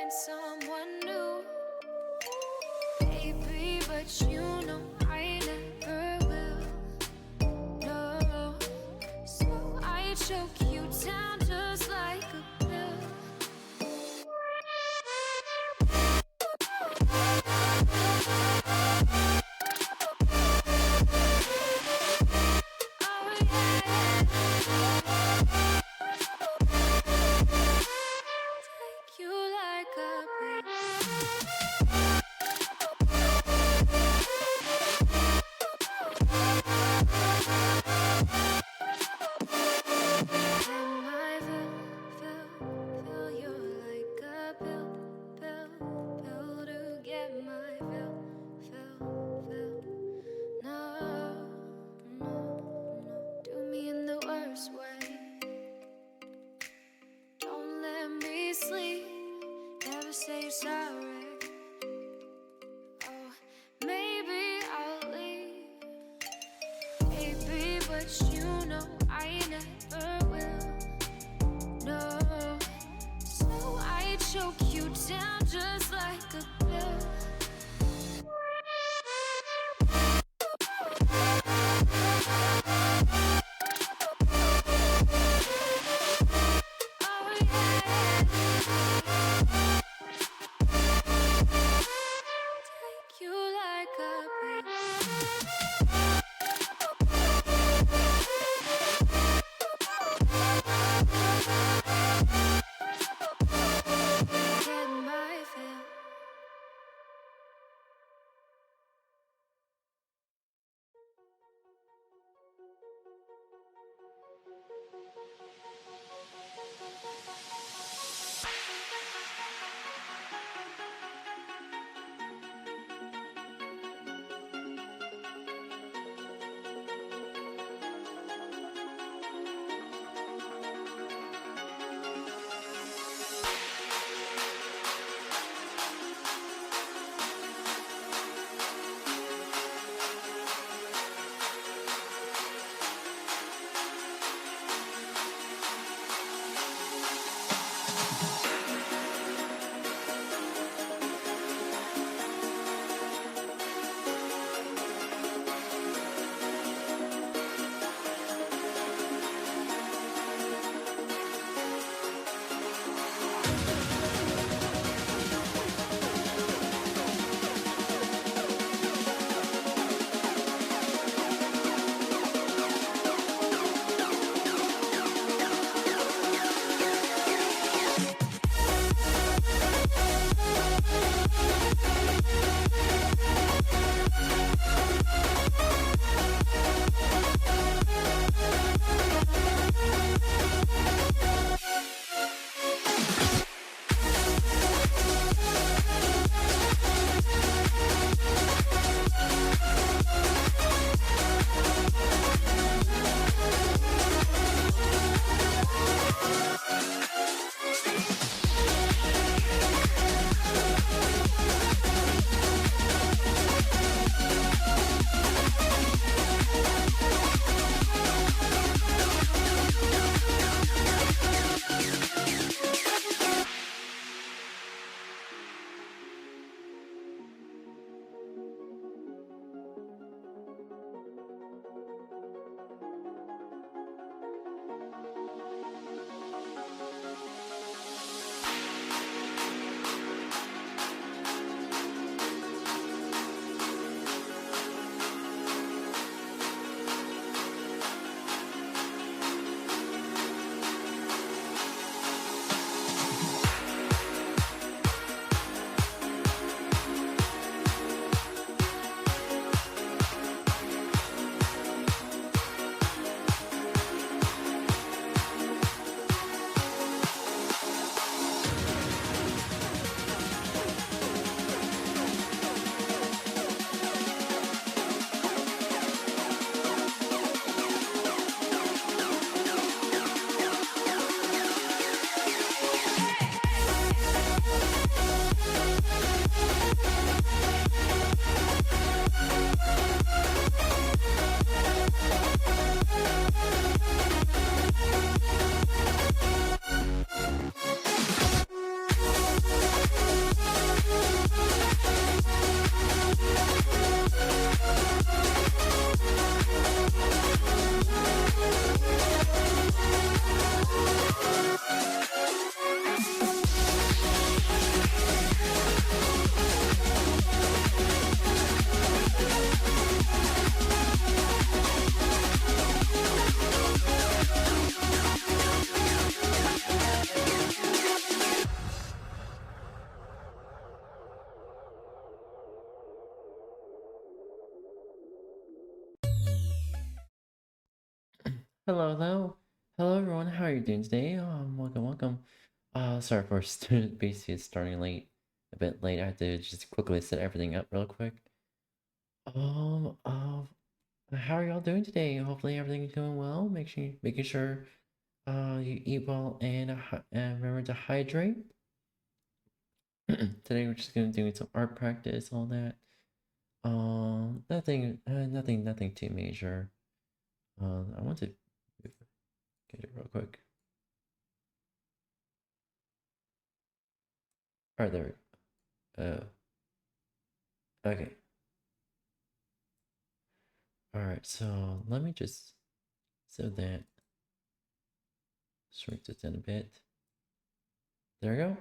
find someone new, baby, but you know I never will. No, so I choke you down just like a pill. You like a in my Hello, hello. Hello, everyone. How are you doing today? Welcome, welcome. Sorry for basically starting late, a bit late. I had to just quickly set everything up real quick. Um, uh, how are y'all doing today? Hopefully everything's going well. Making sure, you eat well and remember to hydrate. Today we're just gonna do some art practice, all that. Nothing too major. I want to get it real quick. All right, there we go. Okay. All right, so let me just so that shrink this in a bit. There we go.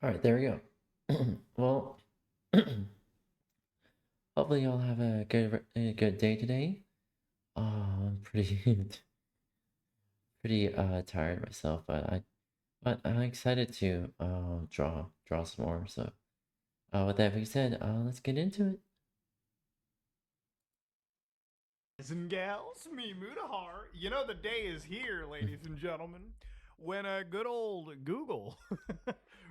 All right, there we go. Well, hopefully y'all have a good day today. I'm pretty pretty tired myself, but I'm excited to draw some more. So with that being said, let's get into it. Boys and gals, me Mudahar. You know the day is here, ladies and gentlemen, when a good old Google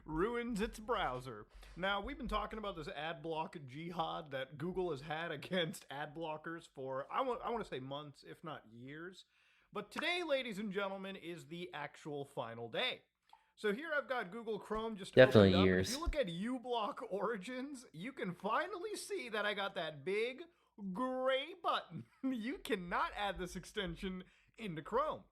ruins its browser. Now, we've been talking about this ad block jihad that Google has had against ad blockers for, I want to say months, if not years. But today, ladies and gentlemen, is the actual final day. So here I've got Google Chrome just Definitely opened up, and if you years. look at uBlock Origins, you can finally see that I got that big gray button. You cannot add this extension into Chrome.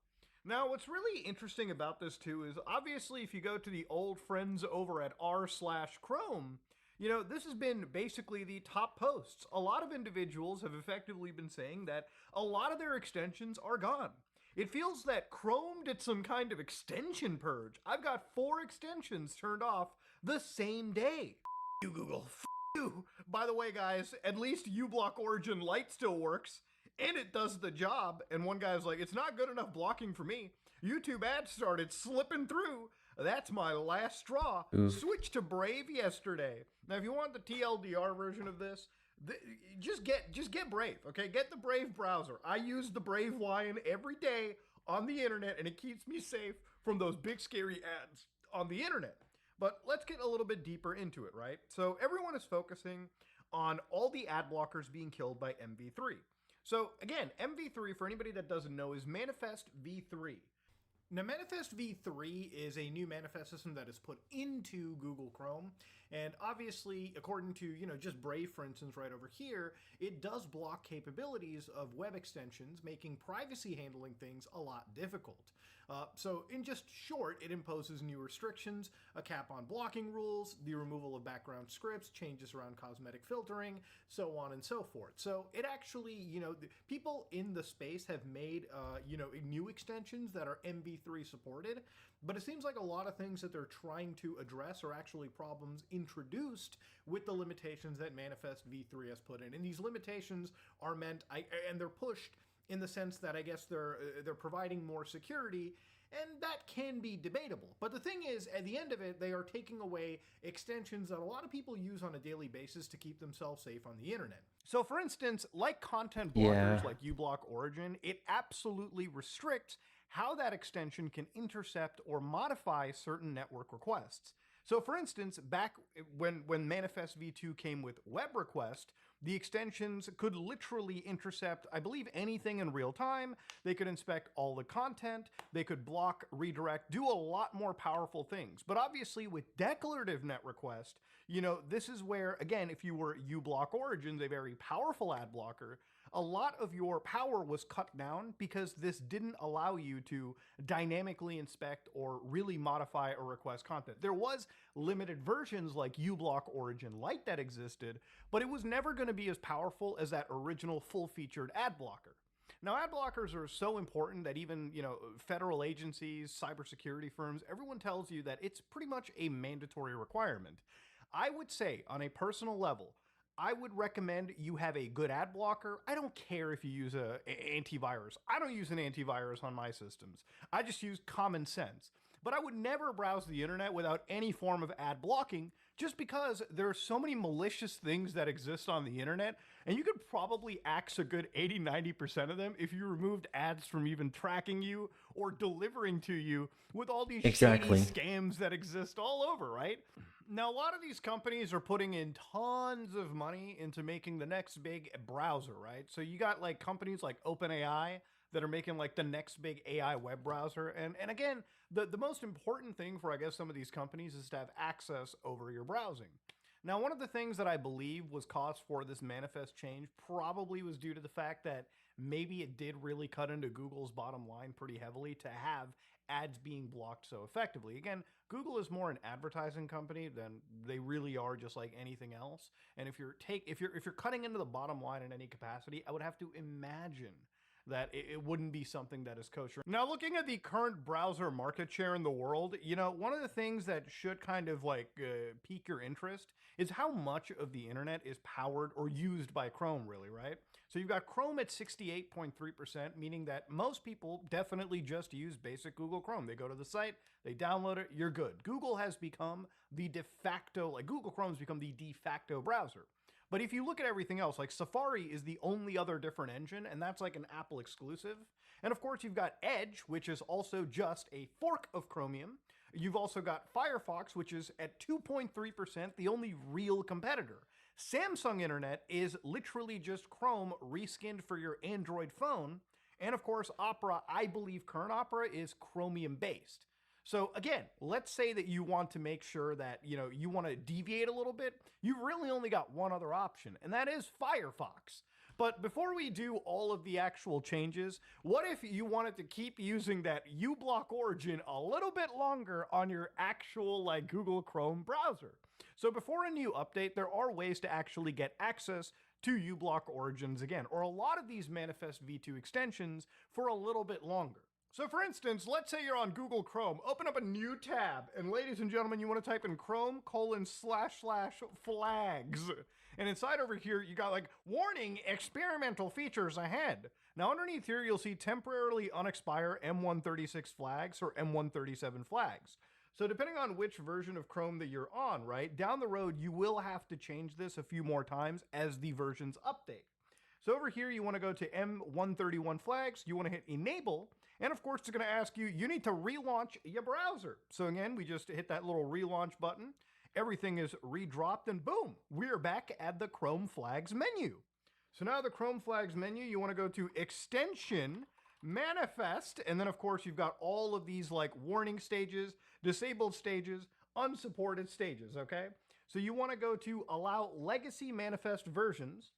Now, what's really interesting about this too is obviously if you go to the old friends over at r/Chrome, this has been basically the top posts. A lot of individuals have effectively been saying that a lot of their extensions are gone. It feels that Chrome did some kind of extension purge. I've got 4 extensions turned off the same day. You Google. You. By the way, guys, at least uBlock Origin Lite still works and it does the job. And one guy's like, it's not good enough blocking for me. YouTube ads started slipping through. That's my last straw. Oof. Switched to Brave yesterday. Now, if you want the TLDR version of this, just get Brave, okay? Get the Brave browser. I use the Brave Lion every day on the internet, and it keeps me safe from those big scary ads on the internet. But let's get a little bit deeper into it, right? So everyone is focusing on all the ad blockers being killed by MV3. So again, MV3, for anybody that doesn't know, is Manifest v3. Now, Manifest v3 is a new manifest system that is put into Google Chrome. And obviously, according to, just Brave, for instance, right over here, it does block capabilities of web extensions, making privacy handling things a lot difficult. So in just short, it imposes new restrictions, a cap on blocking rules, the removal of background scripts, changes around cosmetic filtering, so on and so forth. So it actually, people in the space have made, new extensions that are MV3 supported, but it seems like a lot of things that they're trying to address are actually problems introduced with the limitations that Manifest v3 has put in. And these limitations are meant, and they're pushed in the sense that I guess they're providing more security, and that can be debatable. But the thing is, at the end of it, they are taking away extensions that a lot of people use on a daily basis to keep themselves safe on the internet. So, for instance, like content Yeah, blockers like uBlock Origin, it absolutely restricts how that extension can intercept or modify certain network requests. So, for instance, back when Manifest v2 came with web request, the extensions could literally intercept, I believe, anything in real time. They could inspect all the content. They could block, redirect, do a lot more powerful things. But obviously, with declarative net request, this is where, again, if you were uBlock Origins, a very powerful ad blocker, a lot of your power was cut down because this didn't allow you to dynamically inspect or really modify or request content. There was limited versions like uBlock Origin Lite that existed, but it was never going to be as powerful as that original full-featured ad blocker. Now, ad blockers are so important that even, federal agencies, cybersecurity firms, everyone tells you that it's pretty much a mandatory requirement. I would say, on a personal level, I would recommend you have a good ad blocker. I don't care if you use an antivirus. I don't use an antivirus on my systems. I just use common sense. But I would never browse the internet without any form of ad blocking just because there are so many malicious things that exist on the internet, and you could probably axe a good 80-90% of them if you removed ads from even tracking you or delivering to you with all these Exactly. shady scams that exist all over, right? Now, a lot of these companies are putting in tons of money into making the next big browser, right? So you got like companies like OpenAI that are making like the next big AI web browser. And again, the most important thing for, I guess, some of these companies is to have access over your browsing. Now, one of the things that I believe was cause for this manifest change probably was due to the fact that maybe it did really cut into Google's bottom line pretty heavily to have ads being blocked so effectively. Again, Google is more an advertising company than they really are just like anything else. And if you're cutting into the bottom line in any capacity, I would have to imagine that it wouldn't be something that is kosher. Now, looking at the current browser market share in the world, one of the things that should kind of like pique your interest is how much of the internet is powered or used by Chrome, really, right? So you've got Chrome at 68.3%, meaning that most people definitely just use basic Google Chrome. They go to the site, they download it, you're good. Google has become the de facto, like Google Chrome's become the de facto browser. But if you look at everything else, like Safari is the only other different engine, and that's like an Apple exclusive. And of course, you've got Edge, which is also just a fork of Chromium. You've also got Firefox, which is at 2.3%, the only real competitor. Samsung Internet is literally just Chrome reskinned for your Android phone. And of course, Opera, I believe current Opera is Chromium based. So again, let's say that you want to make sure that, you want to deviate a little bit. You've really only got one other option, and that is Firefox. But before we do all of the actual changes, what if you wanted to keep using that uBlock origin a little bit longer on your actual like Google Chrome browser? So before a new update, there are ways to actually get access to uBlock origins again, or a lot of these Manifest v2 extensions for a little bit longer. So for instance, let's say you're on Google Chrome, open up a new tab, and ladies and gentlemen, you want to type in Chrome://flags. And inside over here, you got like, warning, experimental features ahead. Now underneath here, you'll see temporarily unexpire M136 flags or M137 flags. So depending on which version of Chrome that you're on, right, down the road, you will have to change this a few more times as the versions update. So over here, you want to go to M131 flags, you want to hit enable, and of course, it's going to ask you, you need to relaunch your browser. So again, we just hit that little relaunch button. Everything is redropped, and boom, we're back at the Chrome flags menu. So now the Chrome flags menu, you want to go to extension, manifest, and then of course, you've got all of these like warning stages, disabled stages, unsupported stages, okay? So you want to go to allow legacy manifest versions.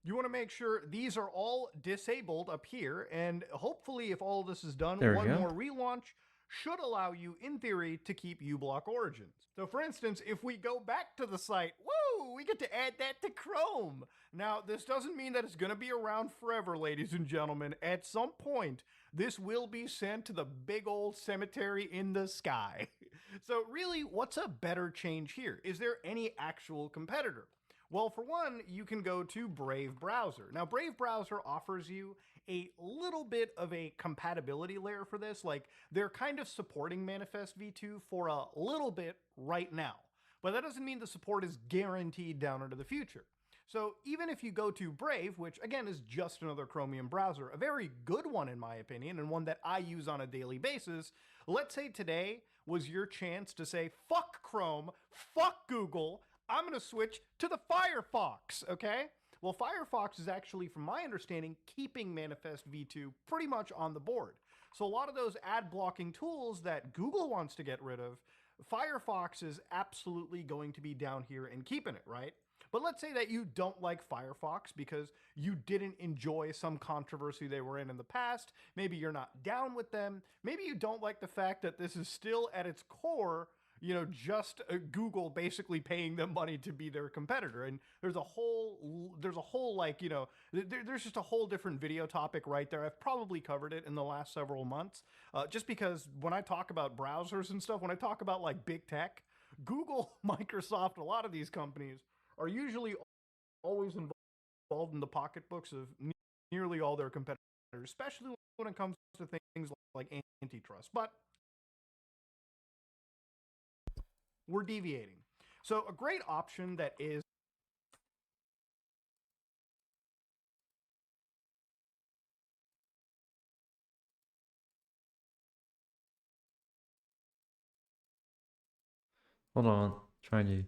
You want to make sure these are all disabled up here, and hopefully if all of this is done, one more relaunch should allow you, in theory, to keep uBlock origins. So for instance, if we go back to the site, woo, we get to add that to Chrome. Now, this doesn't mean that it's going to be around forever, ladies and gentlemen. At some point, this will be sent to the big old cemetery in the sky. So really, what's a better change here? Is there any actual competitor? Well, for one, you can go to Brave Browser. Now, Brave Browser offers you a little bit of a compatibility layer for this. Like, they're kind of supporting Manifest v2 for a little bit right now. But that doesn't mean the support is guaranteed down into the future. So even if you go to Brave, which again is just another Chromium browser, a very good one in my opinion, and one that I use on a daily basis, let's say today was your chance to say, fuck Chrome, fuck Google, I'm going to switch to the Firefox, okay? Well, Firefox is actually, from my understanding, keeping Manifest v2 pretty much on the board. So a lot of those ad blocking tools that Google wants to get rid of, Firefox is absolutely going to be down here and keeping it, right? But let's say that you don't like Firefox because you didn't enjoy some controversy they were in the past. Maybe you're not down with them. Maybe you don't like the fact that this is still at its core, just Google basically paying them money to be their competitor. And there's a whole like, there's just a whole different video topic right there. I've probably covered it in the last several months, just because when I talk about browsers and stuff, when I talk about like big tech, Google, Microsoft, a lot of these companies are usually always involved in the pocketbooks of nearly all their competitors, especially when it comes to things like antitrust. But we're deviating. So a great option that is Hold on. Trying to.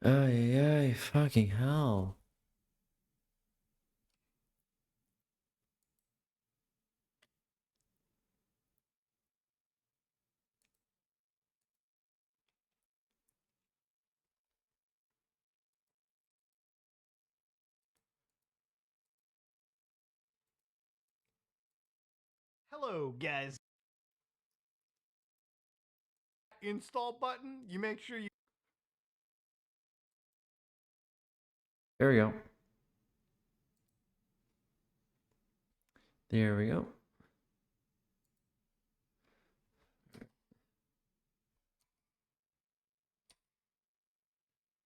Ay, ay, fucking hell. hello guys install button. You make sure you There we go. There we go.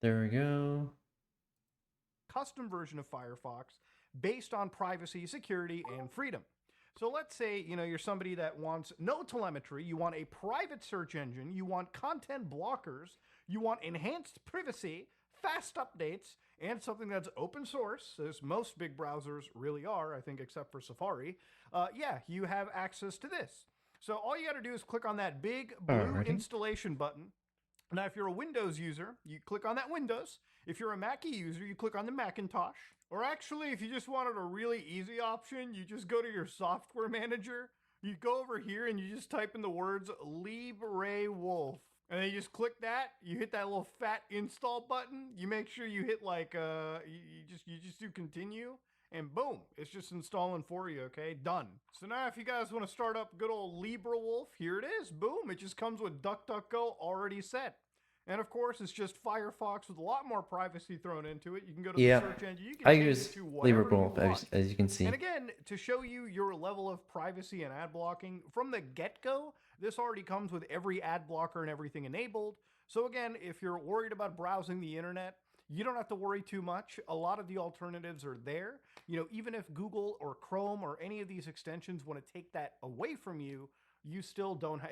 There we go. custom version of Firefox based on privacy, security, and freedom. So let's say, you're somebody that wants no telemetry, you want a private search engine, you want content blockers, you want enhanced privacy, fast updates, and something that's open source, as most big browsers really are, I think, except for Safari. Yeah, you have access to this. So all you got to do is click on that big blue Alrighty. installation button. Now, if you're a Windows user, you click on that Windows. If you're a Mackie user, you click on the Macintosh. Or actually, if you just wanted a really easy option, you just go to your software manager. You go over here and you just type in the words LibreWolf. And then you just click that. You hit that little fat install button. You make sure you hit you just do continue. And boom, it's just installing for you, okay? Done. So now if you guys want to start up good old LibreWolf, here it is. Boom, it just comes with DuckDuckGo already set. And of course, it's just Firefox with a lot more privacy thrown into it. You can go to the search engine. You can I change use it to whatever you LibreWolf, want. as you can see. And again, to show you your level of privacy and ad blocking, from the get-go, this already comes with every ad blocker and everything enabled. So again, if you're worried about browsing the internet, you don't have to worry too much. A lot of the alternatives are there. Even if Google or Chrome or any of these extensions want to take that away from you, you still don't have...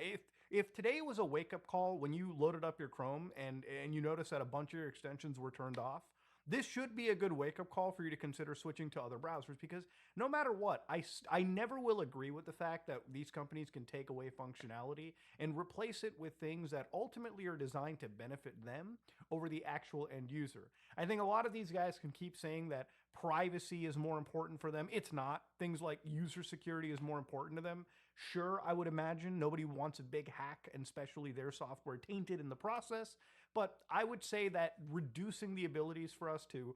If today was a wake-up call when you loaded up your Chrome and you noticed that a bunch of your extensions were turned off, this should be a good wake-up call for you to consider switching to other browsers, because no matter what, I never will agree with the fact that these companies can take away functionality and replace it with things that ultimately are designed to benefit them over the actual end user. I think a lot of these guys can keep saying that privacy is more important for them. It's not. Things like user security is more important to them. Sure, I would imagine nobody wants a big hack, and especially their software tainted in the process. But I would say that reducing the abilities for us to,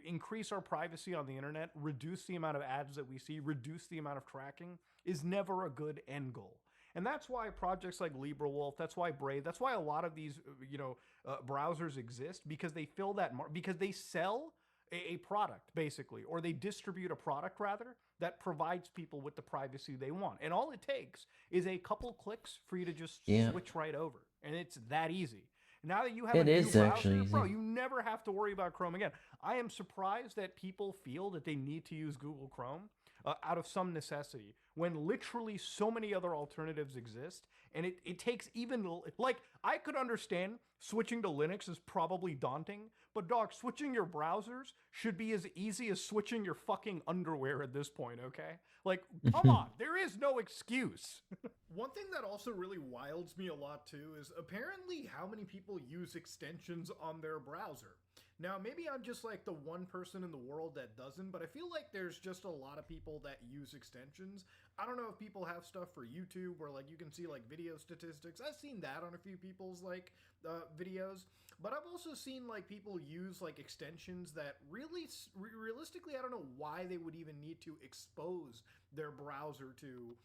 increase our privacy on the internet, reduce the amount of ads that we see, reduce the amount of tracking is never a good end goal. And that's why projects like LibreWolf, that's why Brave, that's why a lot of these, browsers exist, because they fill that because they sell a product, basically, or they distribute a product, rather, that provides people with the privacy they want. And all it takes is a couple clicks for you to just switch right over. And it's that easy. Now that you have a new browser, actually easy. bro, you never have to worry about Chrome again. I am surprised that people feel that they need to use Google Chrome out of some necessity, when literally so many other alternatives exist. And it takes even, I could understand switching to Linux is probably daunting, but dog, switching your browsers should be as easy as switching your fucking underwear at this point, okay? Come on, there is no excuse. One thing that also really wilds me a lot too is apparently how many people use extensions on their browser. Now, maybe I'm just like the one person in the world that doesn't, but I feel like there's just a lot of people that use extensions. I don't know if people have stuff for YouTube where you can see video statistics. I've seen that on a few people's videos, but I've also seen people use extensions that realistically, I don't know why they would even need to expose their browser to,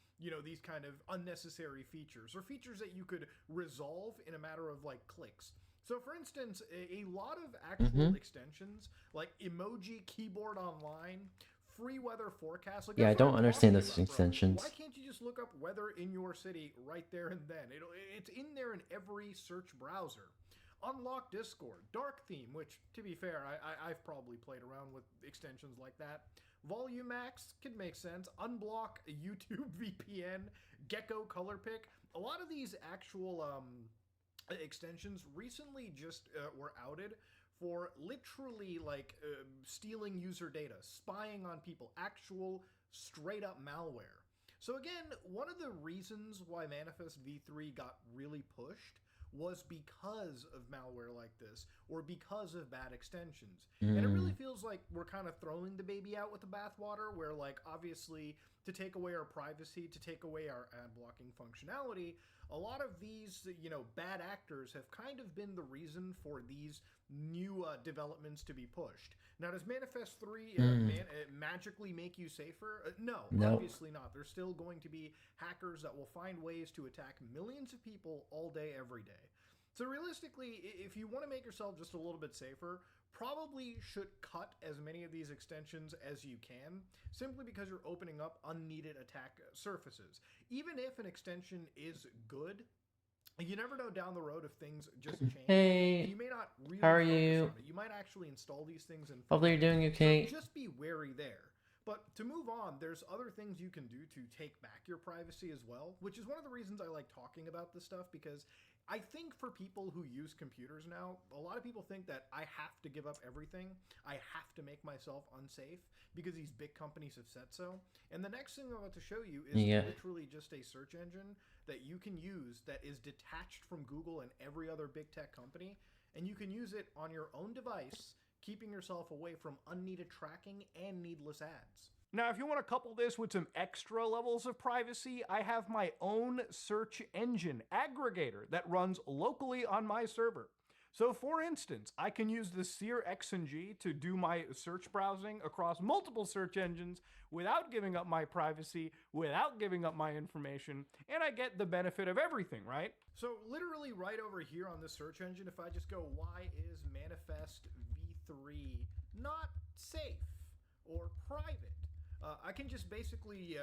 these kind of unnecessary features, or features that you could resolve in a matter of clicks. So for instance, a lot of actual extensions like Emoji Keyboard Online, free weather forecast. Yeah, I don't understand those extensions. Why can't you just look up weather in your city right there and then? It's in there in every search browser. Unlock Discord, Dark Theme, which to be fair, I've probably played around with extensions like that. Volume Max can make sense. Unblock, YouTube VPN, Gecko Color Pick. A lot of these actual extensions recently just were outed for literally like stealing user data, spying on people, actual straight up malware. So again, one of the reasons why Manifest v3 got really pushed was because of malware like this, or because of bad extensions. And it really feels like we're kind of throwing the baby out with the bathwater, where like obviously to take away our privacy, to take away our ad blocking functionality, a lot of these, you know, bad actors have kind of been the reason for these new developments to be pushed. Now, does Manifest 3 magically make you safer? No, Nope. obviously not. There's still going to be hackers that will find ways to attack millions of people all day, every day. So realistically, if you want to make yourself just a little bit safer, probably should cut as many of these extensions as you can, simply because you're opening up unneeded attack surfaces. Even if an extension is good, you never know down the road if things just change. Hey, You may not really how are focus you? on it. You might actually install these things and Hopefully you're doing okay. so just be wary there. But to move on, there's other things you can do to take back your privacy as well, which is one of the reasons I like talking about this stuff, because I think for people who use computers now, a lot of people think that I have to give up everything. I have to make myself unsafe because these big companies have said so. And the next thing I'm about to show you is literally just a search engine that you can use that is detached from Google and every other big tech company. And you can use it on your own device, keeping yourself away from unneeded tracking and needless ads. Now, if you want to couple this with some extra levels of privacy, I have my own search engine aggregator that runs locally on my server. So for instance, I can use the Sear X&G to do my search browsing across multiple search engines without giving up my privacy, without giving up my information, and I get the benefit of everything, right? So literally right over here on this search engine, if I just go, why is Manifest v3 not safe or private? I can just basically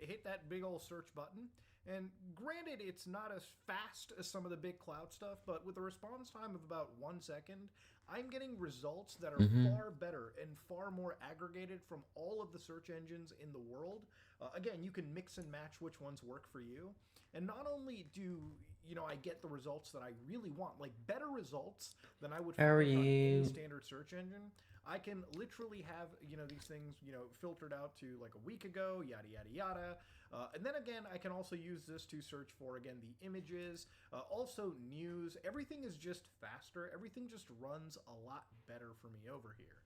hit that big old search button. And granted, it's not as fast as some of the big cloud stuff, but with a response time of about 1 second, I'm getting results that are far better and far more aggregated from all of the search engines in the world. Again, you can mix and match which ones work for you. And not only do I get the results that I really want, like better results than I would find on any standard search engine. I can literally have, these things, filtered out to like a week ago, yada, yada, yada. And then again, I can also use this to search for, again, the images, also news. Everything is just faster. Everything just runs a lot better for me over here.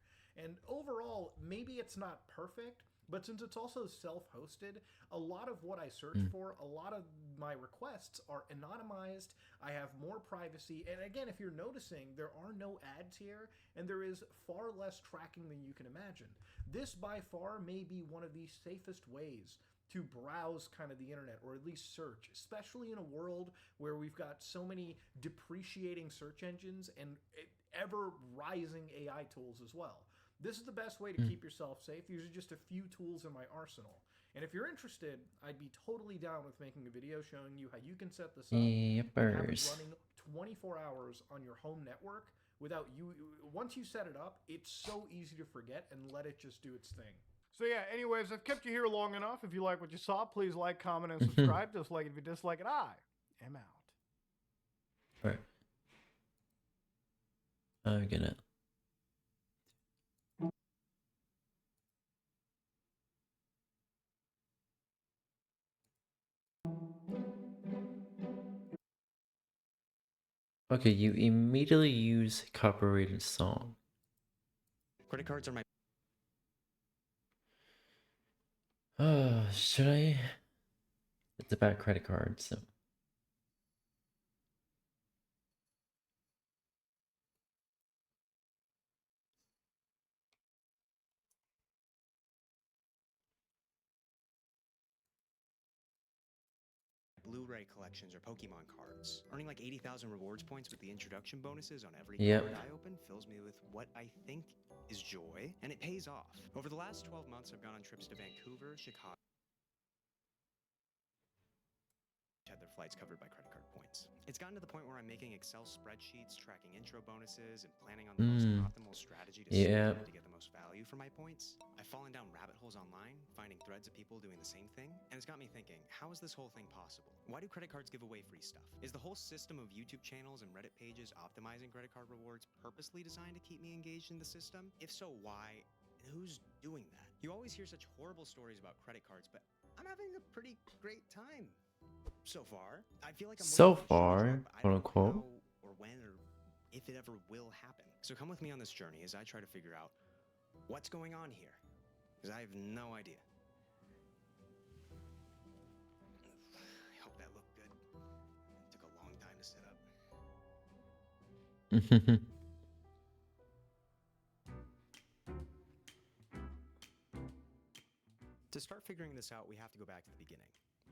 And overall, maybe it's not perfect, but since it's also self-hosted, a lot of what I search for, a lot of my requests are anonymized. I have more privacy. And again, if you're noticing, there are no ads here, and there is far less tracking than you can imagine. This by far may be one of the safest ways to browse kind of the internet, or at least search, especially in a world where we've got so many depreciating search engines and ever rising AI tools as well. This is the best way to keep yourself safe. These are just a few tools in my arsenal. And if you're interested, I'd be totally down with making a video showing you how you can set this up and have it running 24 hours on your home network without you. Once you set it up, it's so easy to forget and let it just do its thing. So yeah, anyways, I've kept you here long enough. If you like what you saw, please like, comment, and subscribe. Dislike it if you dislike it. I am out. Alright. I get it. Okay, you immediately use copyrighted song. Credit cards are my... Should I? It's about credit cards, so. Blu-ray collections or Pokemon cards. Earning like 80,000 rewards points with the introduction bonuses on every card I open fills me with what I think is joy, and it pays off. Over the last 12 months, I've gone on trips to Vancouver, Chicago, had their flights covered by credit card points. It's gotten to the point where I'm making Excel spreadsheets, tracking intro bonuses, and planning on the most optimal strategy to Yeah. to get the most value for my points. I've fallen down rabbit holes online, finding threads of people doing the same thing, and it's got me thinking, how is this whole thing possible? Why do credit cards give away free stuff? Is the whole system of YouTube channels and Reddit pages optimizing credit card rewards purposely designed to keep me engaged in the system? If so, why? And who's doing that? You always hear such horrible stories about credit cards, but I'm having a pretty great time so far. I feel like I'm So waiting for the shoe to far, drop, but I quote don't know unquote. how or when or if it ever will happen. So come with me on this journey as I try to figure out what's going on here, because I have no idea. I hope that looked good. It took a long time to set up. To start figuring this out, we have to go back to the beginning.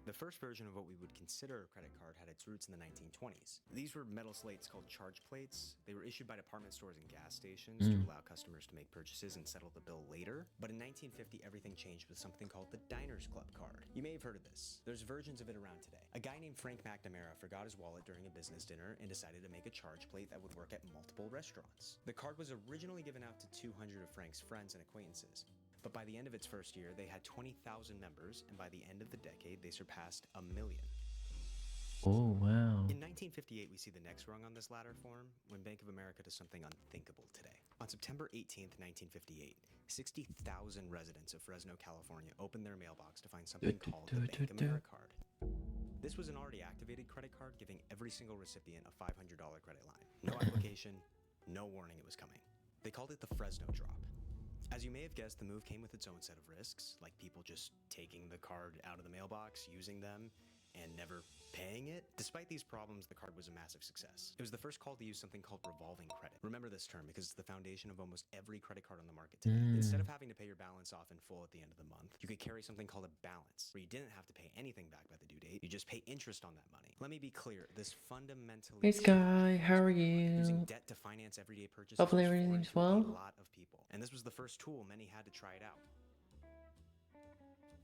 The first version of what we would consider a credit card had its roots in the 1920s. These were metal slates called charge plates. They were issued by department stores and gas stations to allow customers to make purchases and settle the bill later. But in 1950, everything changed with something called the Diners Club card. You may have heard of this. There's versions of it around today. A guy named Frank McNamara forgot his wallet during a business dinner and decided to make a charge plate that would work at multiple restaurants. The card was originally given out to 200 of Frank's friends and acquaintances. But by the end of its first year, they had 20,000 members, and by the end of the decade, they surpassed 1 million. Oh, wow. In 1958, we see the next rung on this ladder form when Bank of America does something unthinkable today. On September 18th, 1958, 60,000 residents of Fresno, California opened their mailbox to find something called the Bank of America card. This was an already activated credit card giving every single recipient a $500 credit line. No application, no warning it was coming. They called it the Fresno drop. As you may have guessed, the move came with its own set of risks, like people just taking the card out of the mailbox, using them, and never paying it. Despite these problems, the card was a massive success. It was the first call to use something called revolving credit. Remember this term because it's the foundation of almost every credit card on the market today. Instead of having to pay your balance off in full at the end of the month, you could carry something called a balance, where you didn't have to pay anything back by the due date. You just pay interest on that money. Let me be clear, this fundamentally Hey Sky, how are using you? debt to finance everyday purchases Hopefully was foreign everything's to well. a lot of people, and this was the first tool many had to try it out.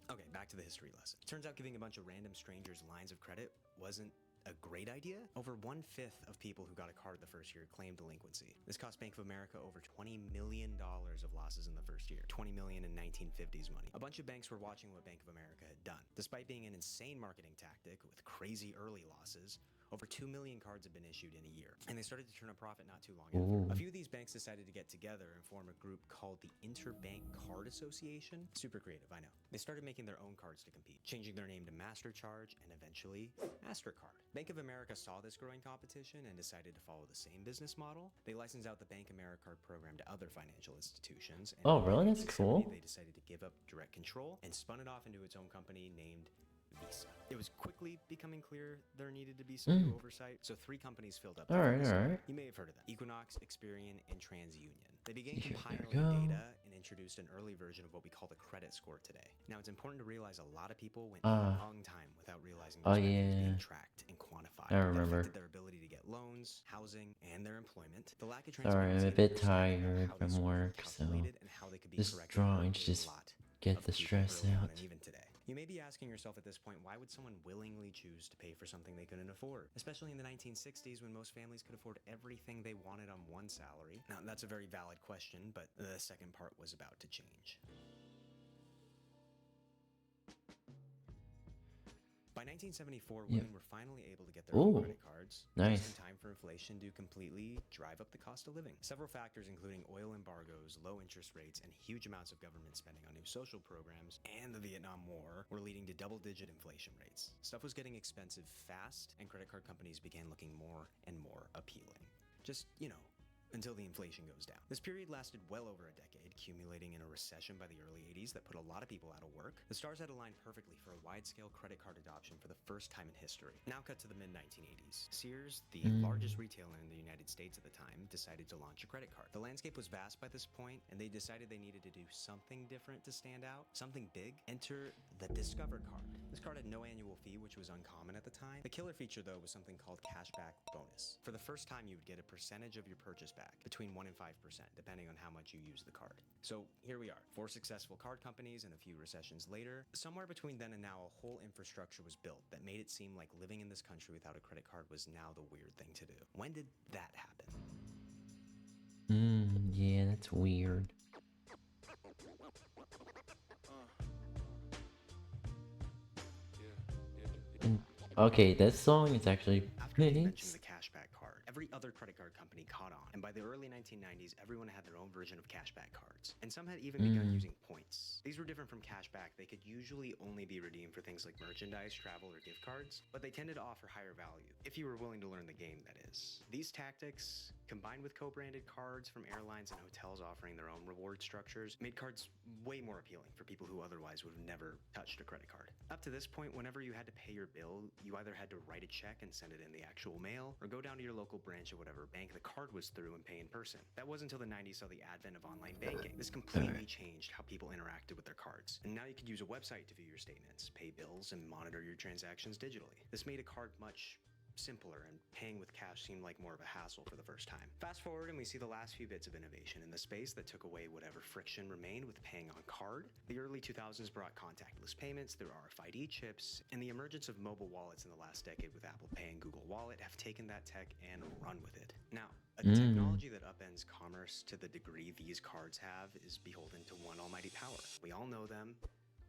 Okay, back to the history lesson. Turns out giving a bunch of random strangers lines of credit wasn't a great idea. Over 1/5 of people who got a card the first year claimed delinquency. This cost Bank of America over $20 million of losses in the first year. $20 million in 1950s money. A bunch of banks were watching what Bank of America had done. Despite being an insane marketing tactic with crazy early losses, over 2 million cards have been issued in a year, and they started to turn a profit not too long after. Ooh. A few of these banks decided to get together and form a group called the Interbank Card Association. Super creative, I know. They started making their own cards to compete, changing their name to MasterCharge and eventually MasterCard. Bank of America saw this growing competition and decided to follow the same business model. They licensed out the Bank America program to other financial institutions. And Oh, in really? That's 1970, cool. They decided to give up direct control and spun it off into its own company named Visa. It was quickly becoming clear there needed to be some new oversight, so 3 companies filled up. Alright, alright. You may have heard of them: Equinox, Experian, and TransUnion. They began Here we compiling go. data and introduced an early version of what we call the credit score today. Now, it's important to realize a lot of people went a long time without realizing their spending was being tracked and quantified. I remember. That affected their ability to get loans, housing, and their employment. The lack of Sorry, I'm transparency a and bit understanding of tired how from these scores were work, so calculated and how they could be this corrected drawing hurt should a just lot get of the people stress early on out. and even today. You may be asking yourself at this point, why would someone willingly choose to pay for something they couldn't afford? Especially in the 1960s when most families could afford everything they wanted on one salary. Now, that's a very valid question, but the second part was about to change. By 1974, women were finally able to get their own Ooh, credit cards, nice. just in time for inflation to completely drive up the cost of living. Several factors, including oil embargoes, low interest rates, and huge amounts of government spending on new social programs, and the Vietnam War, were leading to double-digit inflation rates. Stuff was getting expensive fast, and credit card companies began looking more and more appealing. Just, until the inflation goes down. This period lasted well over a decade, accumulating in a recession by the early 80s that put a lot of people out of work. The stars had aligned perfectly for a wide-scale credit card adoption for the first time in history. Now cut to the mid-1980s. Sears, the largest retailer in the United States at the time, decided to launch a credit card. The landscape was vast by this point, and they decided they needed to do something different to stand out, something big. Enter the Discover card. This card had no annual fee, which was uncommon at the time. The killer feature, though, was something called cashback bonus. For the first time, you would get a percentage of your purchase back back, between 1 and 5%, depending on how much you use the card. So here we are, 4 successful card companies, and a few recessions later. Somewhere between then and now, a whole infrastructure was built that made it seem like living in this country without a credit card was now the weird thing to do. When did that happen? Yeah, that's weird. And, okay, this song is actually After the invention nice. of the cashback card, every other credit card company caught on, and by the early 1990s, everyone had their own version of cashback cards, and some had even begun using points. These were different from cashback. They could usually only be redeemed for things like merchandise, travel, or gift cards, but they tended to offer higher value, if you were willing to learn the game, that is. These tactics, combined with co-branded cards from airlines and hotels offering their own reward structures, made cards way more appealing for people who otherwise would have never touched a credit card. Up to this point, whenever you had to pay your bill, you either had to write a check and send it in the actual mail, or go down to your local branch of whatever bank the card was through and pay in person. That wasn't until the 90s saw the advent of online banking. This completely changed how people interacted with their cards. And now you could use a website to view your statements, pay bills, and monitor your transactions digitally. This made a card much simpler, and paying with cash seemed like more of a hassle for the first time. Fast forward and we see the last few bits of innovation in the space that took away whatever friction remained with paying on card. The early 2000s brought contactless payments through RFID chips, and the emergence of mobile wallets in the last decade with Apple Pay and Google Wallet have taken that tech and run with it. Now, a technology that upends commerce to the degree these cards have is beholden to one almighty power. We all know them: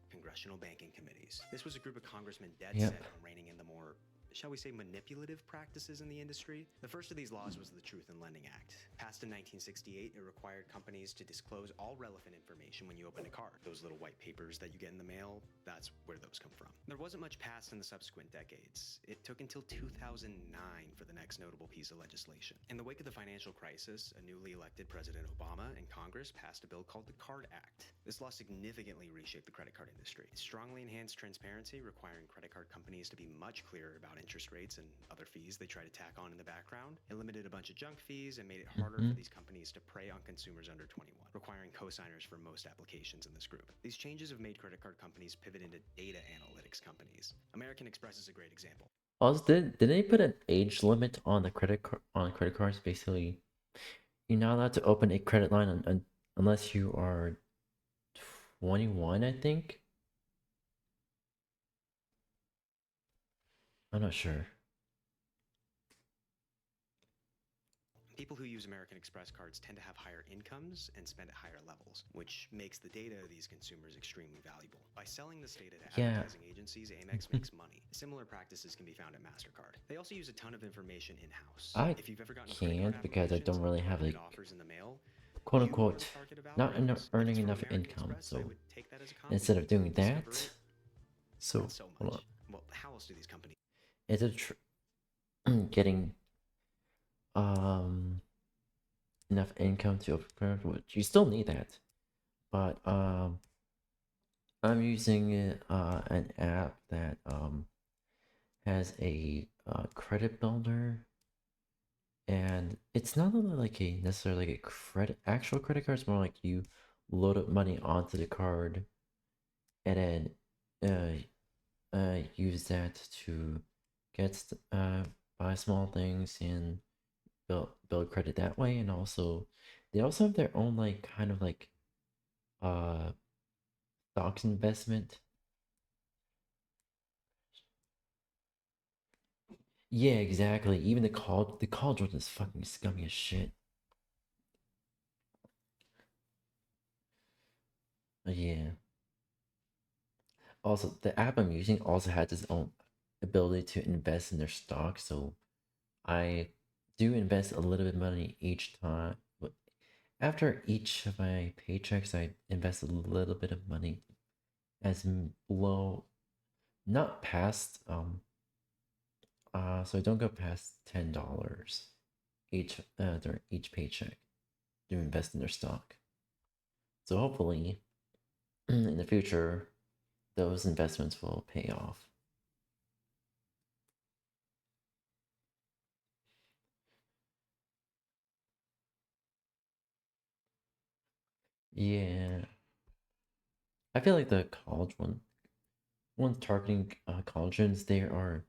congressional banking committees. This was a group of congressmen dead set on reining in the more, shall we say, manipulative practices in the industry. The first of these laws was the Truth in Lending Act. Passed in 1968, it required companies to disclose all relevant information when you open a card. Those little white papers that you get in the mail, that's where those come from. There wasn't much passed in the subsequent decades. It took until 2009 for the next notable piece of legislation. In the wake of the financial crisis, a newly elected President Obama and Congress passed a bill called the Card Act. This law significantly reshaped the credit card industry. It strongly enhanced transparency, requiring credit card companies to be much clearer about interest rates and other fees they try to tack on in the background. It limited a bunch of junk fees and made it harder for these companies to prey on consumers under 21, requiring co-signers for most applications in this group. These changes have made credit card companies pivot into data analytics companies. American Express is a great example. Also, did they put an age limit on the credit cards? Basically, you're not allowed to open a credit line unless you are 21, I think. I'm not sure. People who use American Express cards tend to have higher incomes and spend at higher levels, which makes the data of these consumers extremely valuable. By selling this data to advertising agencies, Amex makes money. Similar practices can be found at MasterCard. They also use a ton of information in-house. If you've ever gotten Can't because I don't really have, like, offers in the mail, quote unquote, not earning enough income. So instead of doing that, so hold on. Well, how else do these companies? Is it getting enough income to open, which you still need that, but I'm using an app that has a credit builder, and it's not really like a necessarily like a actual credit card. It's more like you load up money onto the card and then use that to get buy small things and build credit that way. And also they also have their own like kind of like stocks investment. Yeah, exactly. Even the college one is fucking scummy as shit. Yeah. Also, the app I'm using also has its own ability to invest in their stock, so I do invest a little bit of money each time. But after each of my paychecks, I invest a little bit of money as low, not past so I don't go past $10 each during each paycheck to invest in their stock. So hopefully, in the future, those investments will pay off. Yeah, I feel like the college one targeting college students, they are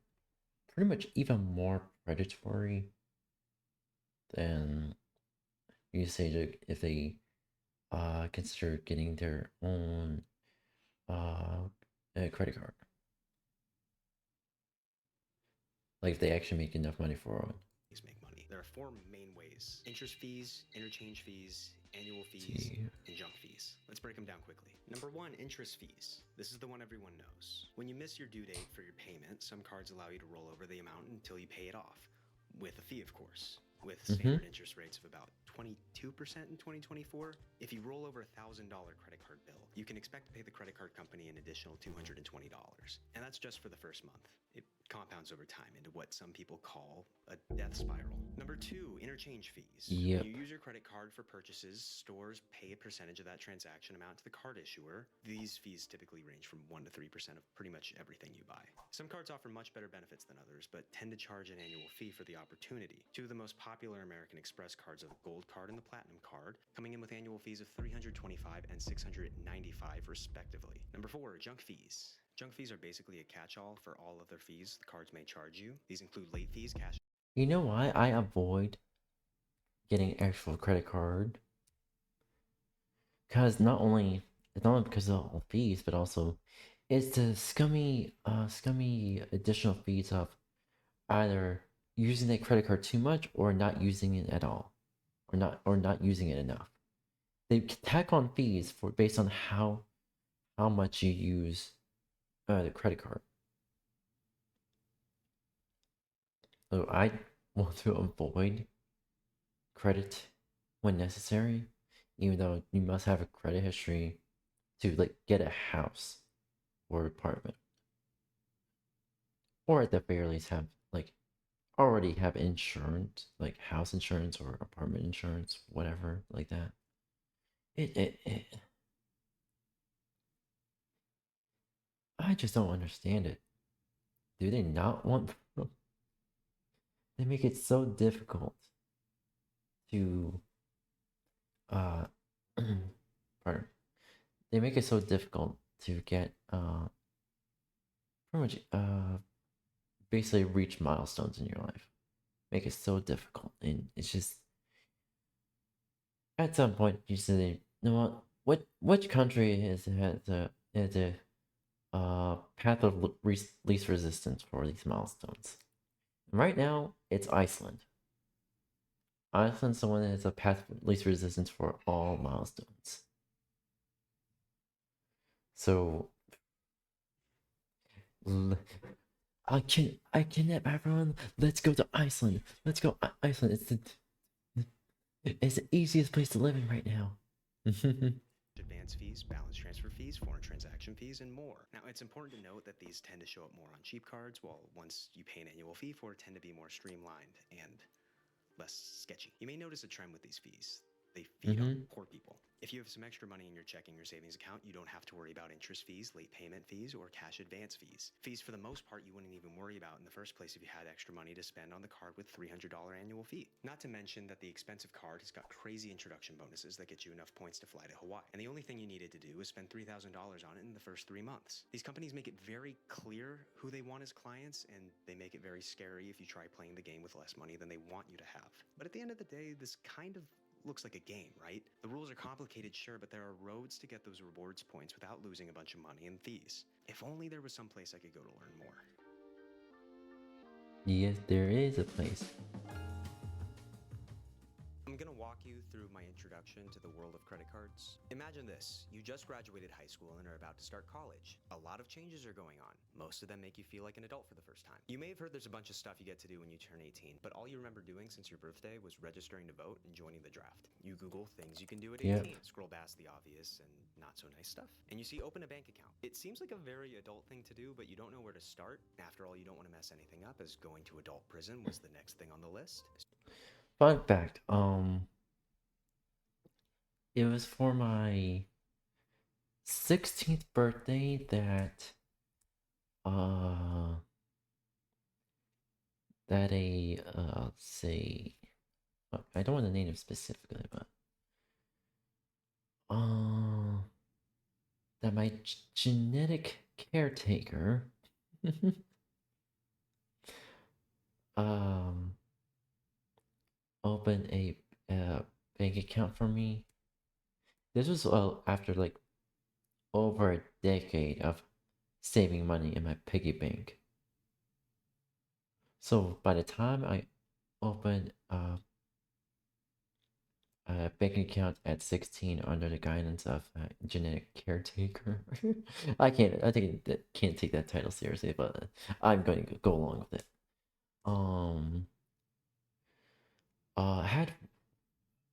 pretty much even more predatory than usage if they consider getting their own credit card. Like if they actually make enough money for it. Make money. There are four main ways: interest fees, interchange fees, annual fees, See. and junk fees. Let's break them down quickly. Number one, interest fees. This is the one everyone knows. When you miss your due date for your payment, some cards allow you to roll over the amount until you pay it off, with a fee, of course. With standard interest rates of about 22% in 2024, if you roll over a $1,000 credit card bill, you can expect to pay the credit card company an additional $220. And that's just for the first month. It compounds over time into what some people call a death spiral. Number two, interchange fees. Yep. When you use your credit card for purchases, stores pay a percentage of that transaction amount to the card issuer. These fees typically range from 1% to 3% of pretty much everything you buy. Some cards offer much better benefits than others, but tend to charge an annual fee for the opportunity. Two of the most popular American Express cards are the Gold Card and the Platinum Card, coming in with annual fees of $325 and $695 respectively. Number four, junk fees. Junk fees are basically a catch-all for all other fees the cards may charge you. These include late fees, cash. You know why I avoid getting actual credit card? Because it's not only because of all fees, but also it's the scummy additional fees of either using that credit card too much or not using it at all, or not using it enough. They tack on fees based on how much you use the credit card. So I want to avoid credit when necessary, even though you must have a credit history to like get a house or apartment, or at the very least have like already have insurance, like house insurance or apartment insurance, whatever like that. I just don't understand it. Do they not want? They make it so difficult to pardon. They make it so difficult to get pretty much basically reach milestones in your life. Make it so difficult, and it's just at some point you say, you know which country has a path of least resistance for these milestones? And right now, it's Iceland. Iceland's the one that has a path of least resistance for all milestones. So I kidnap everyone. Let's go to Iceland. Let's go Iceland. It's the easiest place to live in right now. Advance fees, balance transfer fees, foreign transaction fees, and more. Now, it's important to note that these tend to show up more on cheap cards, while ones you pay an annual fee for tend to be more streamlined and less sketchy. You may notice a trend with these fees. They feed on poor people. If you have some extra money in your checking or savings account, you don't have to worry about interest fees, late payment fees, or cash advance fees. Fees, for the most part, you wouldn't even worry about in the first place if you had extra money to spend on the card with $300 annual fee. Not to mention that the expensive card has got crazy introduction bonuses that get you enough points to fly to Hawaii. And the only thing you needed to do was spend $3,000 on it in the first 3 months. These companies make it very clear who they want as clients, and they make it very scary if you try playing the game with less money than they want you to have. But at the end of the day, this kind of looks like a game, right? The rules are complicated, sure, but there are roads to get those rewards points without losing a bunch of money in fees. If only there was some place I could go to learn more. Yes, there is a place. I'm gonna walk you through my introduction to the world of credit cards. Imagine this: you just graduated high school and are about to start college. A lot of changes are going on. Most of them make you feel like an adult for the first time. You may have heard there's a bunch of stuff you get to do when you turn 18, but all you remember doing since your birthday was registering to vote and joining the draft. You Google things you can do at 18, scroll past the obvious and not so nice stuff, and you see open a bank account. It seems like a very adult thing to do, but you don't know where to start. After all, you don't want to mess anything up, as going to adult prison was the next thing on the list. Fun fact, it was for my 16th birthday that say, I don't want to name him specifically, but that my genetic caretaker opened a bank account for me. This was after like over a decade of saving money in my piggy bank. So by the time I opened a bank account at 16 under the guidance of a genetic caretaker, can't take that title seriously, but I'm going to go along with it. I had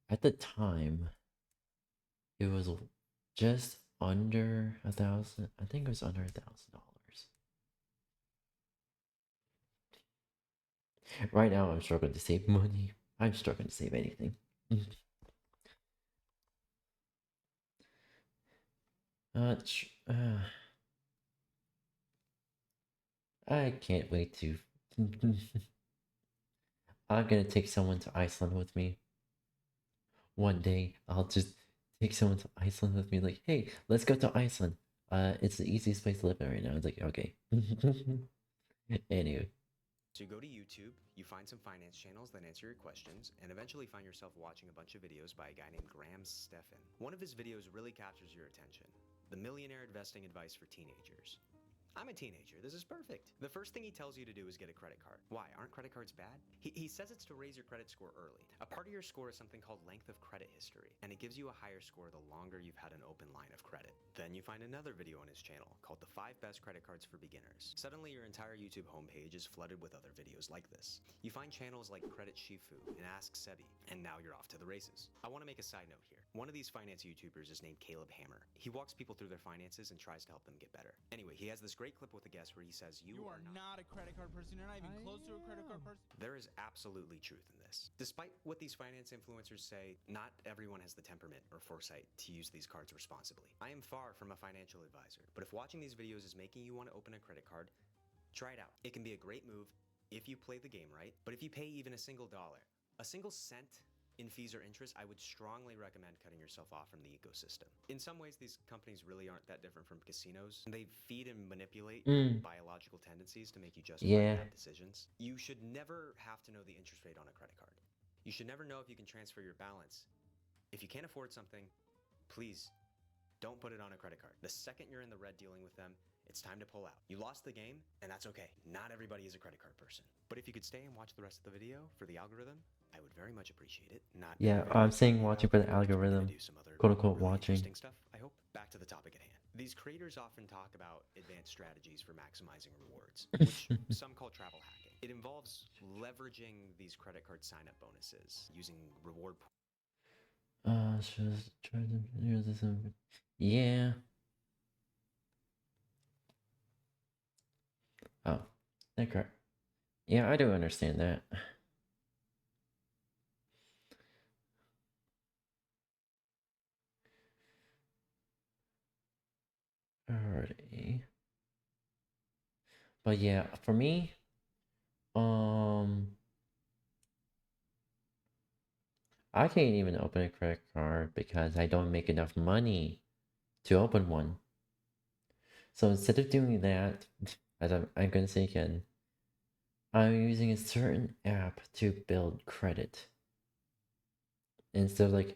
at the time it was just under 1,000. I think it was under $1,000. Right now, I'm struggling to save money. I'm struggling to save anything. I can't wait to. I'm gonna take someone to Iceland with me. One day, I'll just take someone to Iceland with me. Like, hey, let's go to Iceland. It's the easiest place to live in right now. It's like, okay. Anyway. So you go to YouTube, you find some finance channels that answer your questions, and eventually find yourself watching a bunch of videos by a guy named Graham Stephan. One of his videos really captures your attention: the millionaire investing advice for teenagers. I'm a teenager. This is perfect. The first thing he tells you to do is get a credit card. Why? Aren't credit cards bad? He says it's to raise your credit score early. A part of your score is something called length of credit history, and it gives you a higher score the longer you've had an open line of credit. Then you find another video on his channel called the 5 Best Credit Cards for Beginners. Suddenly your entire YouTube homepage is flooded with other videos like this. You find channels like Credit Shifu and Ask Sebi, and now you're off to the races. I want to make a side note here. One of these finance YouTubers is named Caleb Hammer. He walks people through their finances and tries to help them get better. Anyway, he has this great clip with a guest where he says, you are not a credit card person. You're not even close to a credit card person. There is absolutely truth in this. Despite what these finance influencers say, not everyone has the temperament or foresight to use these cards responsibly. I am far from a financial advisor, but if watching these videos is making you want to open a credit card, try it out. It can be a great move if you play the game right, but if you pay even a single dollar, a single cent in fees or interest, I would strongly recommend cutting yourself off from the ecosystem. In some ways, these companies really aren't that different from casinos. They feed and manipulate biological tendencies to make you justify bad decisions. You should never have to know the interest rate on a credit card. You should never know if you can transfer your balance. If you can't afford something, please don't put it on a credit card. The second you're in the red dealing with them, it's time to pull out. You lost the game, and that's okay. Not everybody is a credit card person. But if you could stay and watch the rest of the video for the algorithm, I would very much appreciate it. I'm saying watching for the algorithm, quote unquote watching. Stuff, I hope. Back to the topic at hand. These creators often talk about advanced strategies for maximizing rewards, which some call travel hacking. It involves leveraging these credit card sign-up bonuses, using reward. Yeah. Oh, that correct. Yeah, I do understand that. Alrighty. But yeah, for me, I can't even open a credit card because I don't make enough money to open one. So instead of doing that, as I'm gonna say again, I'm using a certain app to build credit. Instead of like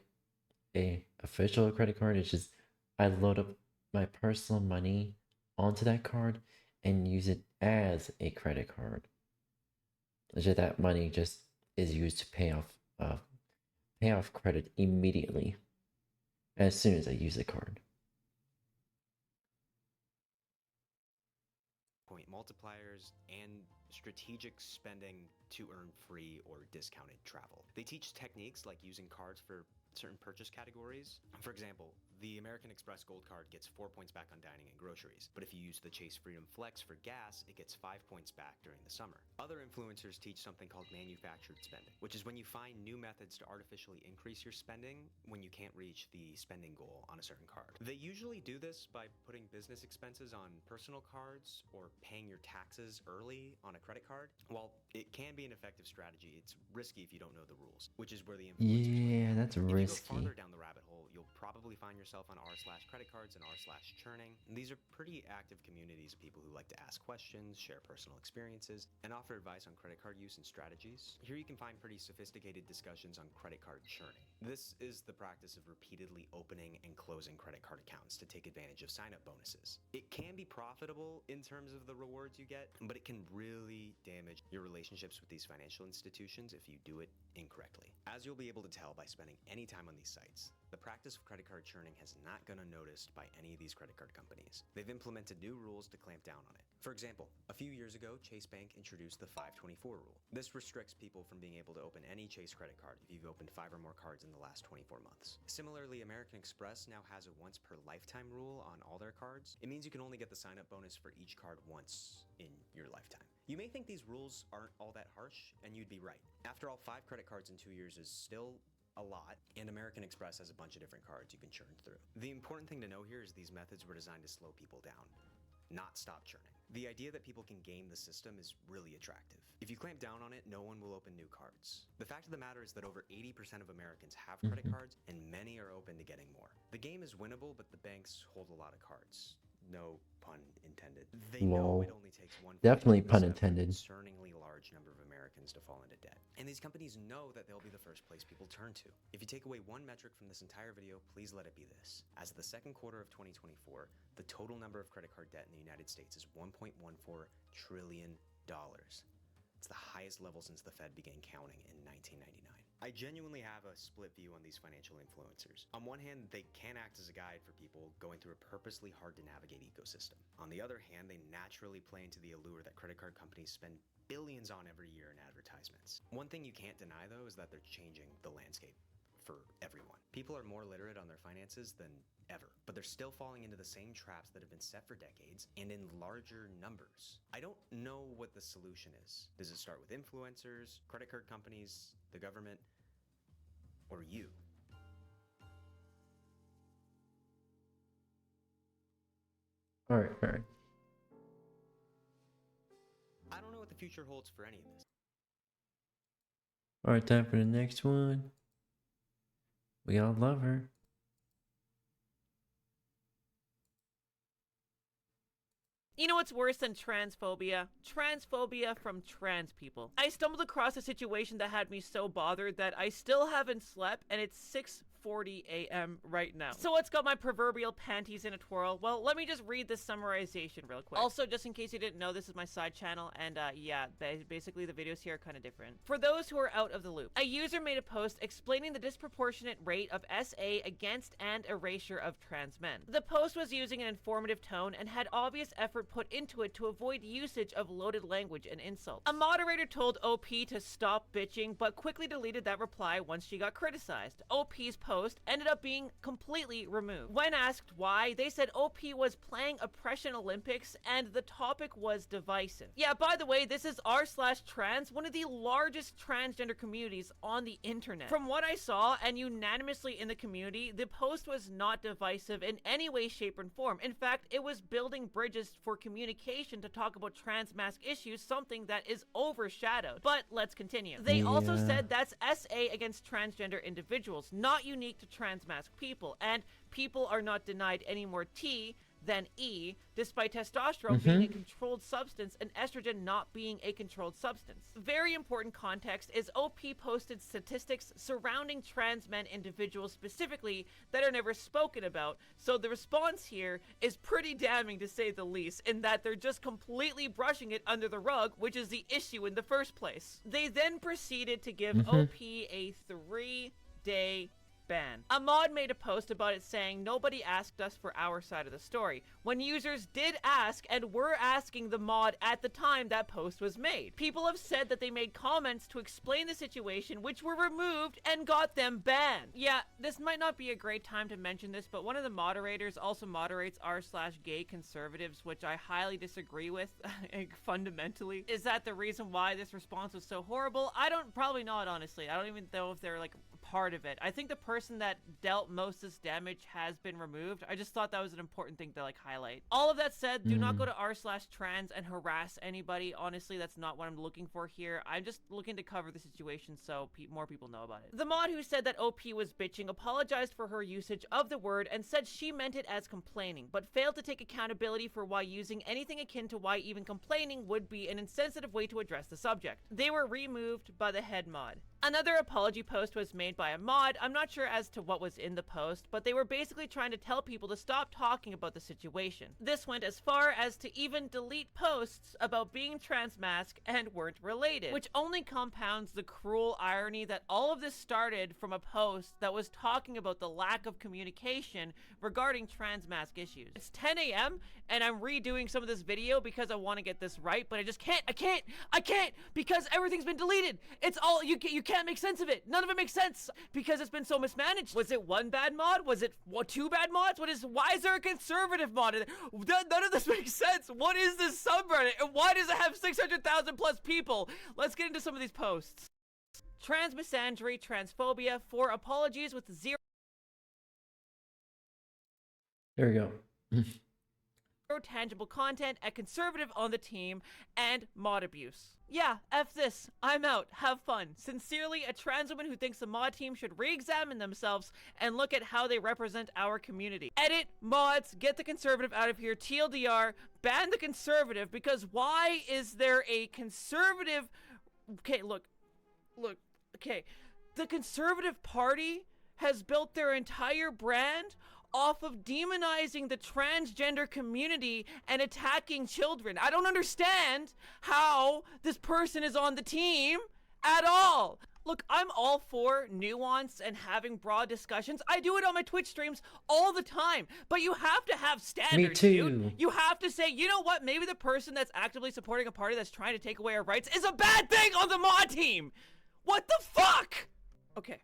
a official credit card, it's just I load up my personal money onto that card and use it as a credit card. It's just that money just is used to pay off credit immediately as soon as I use the card. Point multipliers and strategic spending to earn free or discounted travel. They teach techniques like using cards for certain purchase categories. For example, the American Express Gold Card gets 4 points back on dining and groceries, but if you use the Chase Freedom Flex for gas, it gets 5 points back during the summer. Other influencers teach something called manufactured spending, which is when you find new methods to artificially increase your spending when you can't reach the spending goal on a certain card. They usually do this by putting business expenses on personal cards or paying your taxes early on a credit card. While it can be an effective strategy, it's risky if you don't know the rules, which is where the influencers that's risky. If you go farther down the rabbit hole, you'll you'll probably find yourself on r/credit cards and r/churning. And these are pretty active communities of people who like to ask questions, share personal experiences, and offer advice on credit card use and strategies. Here you can find pretty sophisticated discussions on credit card churning. This is the practice of repeatedly opening and closing credit card accounts to take advantage of sign-up bonuses. It can be profitable in terms of the rewards you get, but it can really damage your relationships with these financial institutions if you do it incorrectly. As you'll be able to tell by spending any time on these sites, the practice of credit card churning has not gone unnoticed by any of these credit card companies. They've implemented new rules to clamp down on it. For example, a few years ago, Chase Bank introduced the 524 rule. This restricts people from being able to open any Chase credit card if you've opened 5 or more cards in the last 24 months. Similarly, American Express now has a once per lifetime rule on all their cards. It means you can only get the sign-up bonus for each card once in your lifetime. You may think these rules aren't all that harsh, and you'd be right. After all, 5 credit cards in 2 years is still a lot, and American Express has a bunch of different cards you can churn through. The important thing to know here is these methods were designed to slow people down, not stop churning. The idea that people can game the system is really attractive. If you clamp down on it, no one will open new cards. The fact of the matter is that over 80% of Americans have credit cards, and many are open to getting more. The game is winnable, but the banks hold a lot of cards. No pun intended. They know it only takes one. Definitely pun intended. A concerningly large number of Americans to fall into debt. And these companies know that they'll be the first place people turn to. If you take away one metric from this entire video, please let it be this. As of the second quarter of 2024, the total number of credit card debt in the United States is $1.14 trillion. It's the highest level since the Fed began counting in 1999. I genuinely have a split view on these financial influencers. On one hand, they can act as a guide for people going through a purposely hard to navigate ecosystem. On the other hand, they naturally play into the allure that credit card companies spend billions on every year in advertisements. One thing you can't deny, though, is that they're changing the landscape for everyone. People are more literate on their finances than ever, but they're still falling into the same traps that have been set for decades and in larger numbers. I don't know what the solution is. Does it start with influencers, credit card companies, the government, or you? All right. I don't know what the future holds for any of this. All right, time for the next one. We all love her. You know what's worse than transphobia? Transphobia from trans people. I stumbled across a situation that had me so bothered that I still haven't slept, and it's 6:40 a.m. right now. So what's got my proverbial panties in a twirl? Well, let me just read this summarization real quick. Also, just in case you didn't know, this is my side channel, and yeah, basically the videos here are kind of different. For those who are out of the loop, a user made a post explaining the disproportionate rate of SA against and erasure of trans men. The post was using an informative tone and had obvious effort put into it to avoid usage of loaded language and insults. A moderator told OP to stop bitching, but quickly deleted that reply once she got criticized. OP's post ended up being completely removed. When asked why, they said OP was playing Oppression Olympics and the topic was divisive. Yeah, by the way, this is r/trans, one of the largest transgender communities on the internet. From what I saw, and unanimously in the community, the post was not divisive in any way, shape, or form. In fact, it was building bridges for communication to talk about trans mask issues, something that is overshadowed. But let's continue. They also said that's SA against transgender individuals, not unique to trans mask people, and people are not denied any more T than E, despite testosterone being a controlled substance and estrogen not being a controlled substance. Very important context is OP posted statistics surrounding trans men individuals specifically that are never spoken about, so the response here is pretty damning to say the least, in that they're just completely brushing it under the rug, which is the issue in the first place. They then proceeded to give OP a 3-day ban. A mod made a post about it saying nobody asked us for our side of the story, when users did ask and were asking the mod at the time that post was made. People have said that they made comments to explain the situation which were removed and got them banned. Yeah, this might not be a great time to mention this, but one of the moderators also moderates r/gay conservatives, which I highly disagree with fundamentally. Is that the reason why this response was so horrible? Probably not, honestly. I don't even know if they're like part of it. I think the person that dealt most this damage has been removed. I just thought that was an important thing to like highlight. All of that said, do not go to r/trans and harass anybody. Honestly, that's not what I'm looking for here. I'm just looking to cover the situation so more people know about it. The mod who said that OP was bitching apologized for her usage of the word and said she meant it as complaining, but failed to take accountability for why using anything akin to why even complaining would be an insensitive way to address the subject. They were removed by the head mod. Another apology post was made by a mod. I'm not sure as to what was in the post, but they were basically trying to tell people to stop talking about the situation. This went as far as to even delete posts about being transmask and weren't related, which only compounds the cruel irony that all of this started from a post that was talking about the lack of communication regarding transmask issues. It's 10 a.m. and I'm redoing some of this video because I want to get this right, but I just can't. I can't because everything's been deleted. It's all, you can't make sense of it. None of it makes sense because it's been so mismanaged. Was it one bad mod? Was it two bad mods? Why is there a conservative mod in there? None of this makes sense. What is this subreddit? And why does it have 600,000 plus people? Let's get into some of these posts. Trans misandry, transphobia, 4 apologies with 0 There we go. tangible content, a conservative on the team, and mod abuse. Yeah, F this. I'm out. Have fun. Sincerely, a trans woman who thinks the mod team should re-examine themselves and look at how they represent our community. Edit, mods, get the conservative out of here, TLDR, ban the conservative, because why is there a conservative... Okay, look, okay. The Conservative Party has built their entire brand off of demonizing the transgender community and attacking children. I don't understand how this person is on the team at all. Look, I'm all for nuance and having broad discussions. I do it on my Twitch streams all the time, but you have to have standards, Me too. dude. You have to say, you know what, maybe the person that's actively supporting a party that's trying to take away our rights is a bad thing on the mod team. What the fuck? Okay.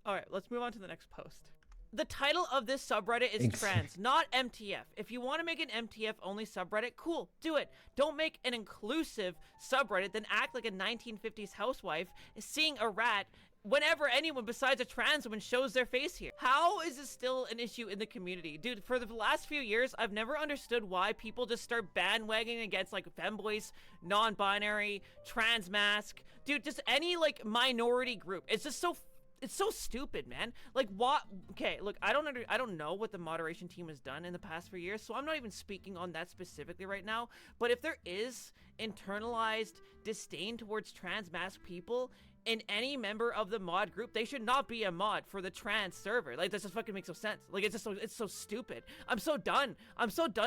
All right, let's move on to the next post. The title of this subreddit is trans, not MTF. If you want to make an MTF only subreddit, cool, do it. Don't make an inclusive subreddit, then act like a 1950s housewife seeing a rat whenever anyone besides a trans woman shows their face here. How is this still an issue in the community? Dude, for the last few years, I've never understood why people just start bandwagoning against like femboys, non-binary, trans mask, dude, just any like minority group. It's just so it's so stupid, man. Like, what? Okay, look, I don't know what the moderation team has done in the past few years, so I'm not even speaking on that specifically right now. But if there is internalized disdain towards trans mask people in any member of the mod group, they should not be a mod for the trans server. Like, this just fucking makes no sense. Like, it's so stupid. I'm so done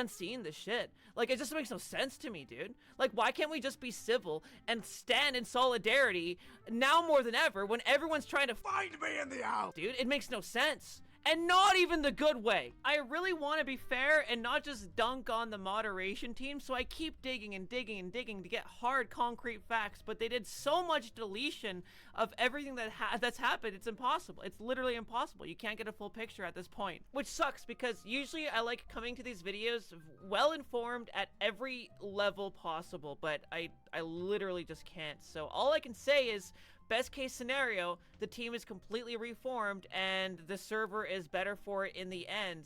seeing this shit. Like, it just makes no sense to me, dude. Like, why can't we just be civil and stand in solidarity now more than ever when everyone's trying to find me in the house? Dude, it makes no sense. And not even the good way. I really want to be fair and not just dunk on the moderation team, so I keep digging and digging and digging to get hard, concrete facts, but they did so much deletion of everything that's happened, it's impossible. It's literally impossible. You can't get a full picture at this point. Which sucks, because usually I like coming to these videos well-informed at every level possible, but I literally just can't. So all I can say is, best case scenario, the team is completely reformed and the server is better for it in the end.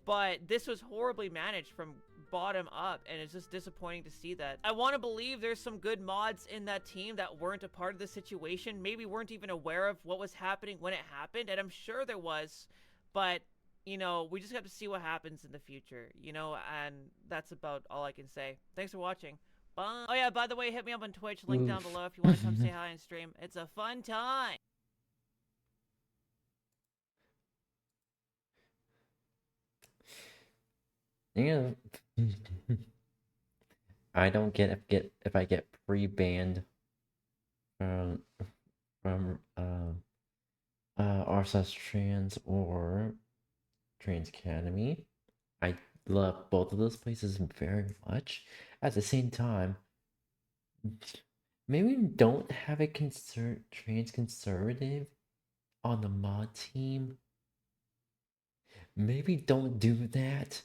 But this was horribly managed from bottom up, and it's just disappointing to see that. I want to believe there's some good mods in that team that weren't a part of the situation, maybe weren't even aware of what was happening when it happened, and I'm sure there was, but, you know, we just have to see what happens in the future, you know, and that's about all I can say. Thanks for watching. Bye. Oh yeah, by the way, hit me up on Twitch, link down below if you want to come say hi and stream. It's a fun time. Yeah. I don't get if I get pre-banned from r/trans or Trans Academy. I love both of those places very much. At the same time, maybe don't have a trans conservative on the mod team. Maybe don't do that.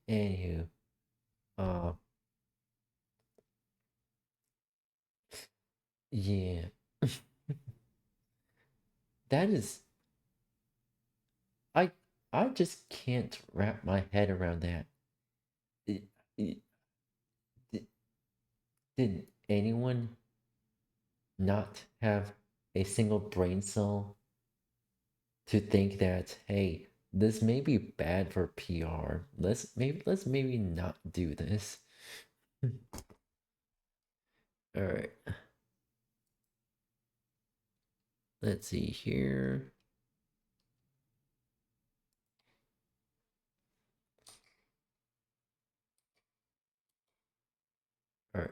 Anywho, yeah. That is, I I just can't wrap my head around that. I- I- Did, did anyone not have a single brain cell to think that, hey, this may be bad for PR. Let's maybe not do this. All right. Let's see here. All right.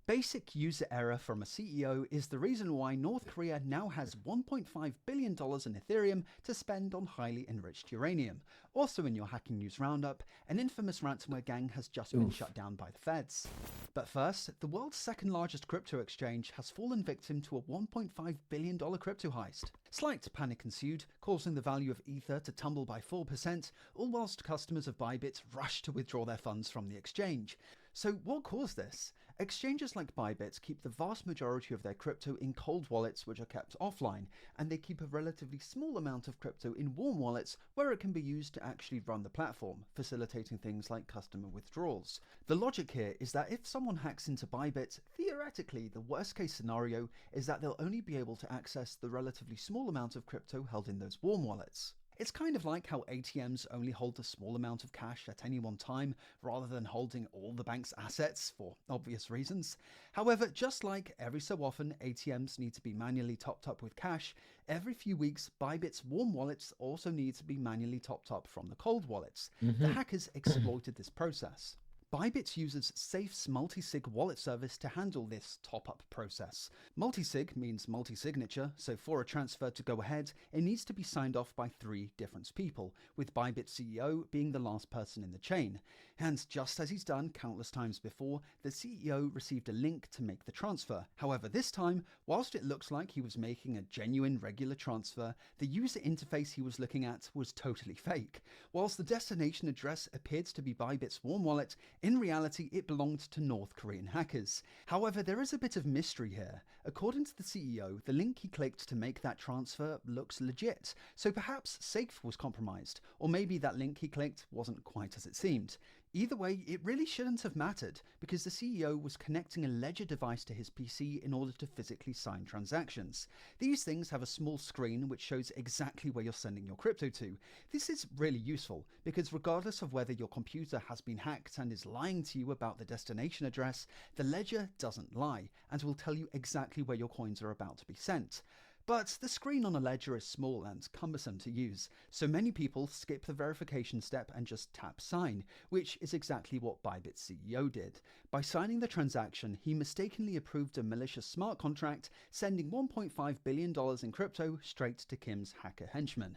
Basic user error from a CEO is the reason why North Korea now has $1.5 billion in Ethereum to spend on highly enriched uranium. Also in your Hacking News Roundup, an infamous ransomware gang has just been shut down by the feds. But first, the world's second largest crypto exchange has fallen victim to a $1.5 billion crypto heist. Slight panic ensued, causing the value of Ether to tumble by 4%, all whilst customers of Bybit rushed to withdraw their funds from the exchange. So what caused this? Exchanges like Bybit keep the vast majority of their crypto in cold wallets which are kept offline, and they keep a relatively small amount of crypto in warm wallets where it can be used to actually run the platform, facilitating things like customer withdrawals. The logic here is that if someone hacks into Bybit, theoretically the worst case scenario is that they'll only be able to access the relatively small amount of crypto held in those warm wallets. It's kind of like how ATMs only hold a small amount of cash at any one time, rather than holding all the bank's assets for obvious reasons. However, just like every so often ATMs need to be manually topped up with cash, every few weeks Bybit's warm wallets also need to be manually topped up from the cold wallets. The hackers exploited this process. Bybit uses Safe's multi-sig wallet service to handle this top-up process. Multi-sig means multi-signature, so for a transfer to go ahead, it needs to be signed off by 3 different people, with Bybit CEO being the last person in the chain. And just as he's done countless times before, the CEO received a link to make the transfer. However, this time, whilst it looks like he was making a genuine regular transfer, the user interface he was looking at was totally fake. Whilst the destination address appeared to be Bybit's warm wallet, in reality, it belonged to North Korean hackers. However, there is a bit of mystery here. According to the CEO, the link he clicked to make that transfer looks legit, so perhaps Safe was compromised, or maybe that link he clicked wasn't quite as it seemed. Either way, it really shouldn't have mattered, because the CEO was connecting a ledger device to his PC in order to physically sign transactions. These things have a small screen which shows exactly where you're sending your crypto to. This is really useful, because regardless of whether your computer has been hacked and is lying to you about the destination address, the ledger doesn't lie, and will tell you exactly where your coins are about to be sent. But the screen on a ledger is small and cumbersome to use, so many people skip the verification step and just tap sign, which is exactly what Bybit's CEO did. By signing the transaction, he mistakenly approved a malicious smart contract, sending $1.5 billion in crypto straight to Kim's hacker henchman.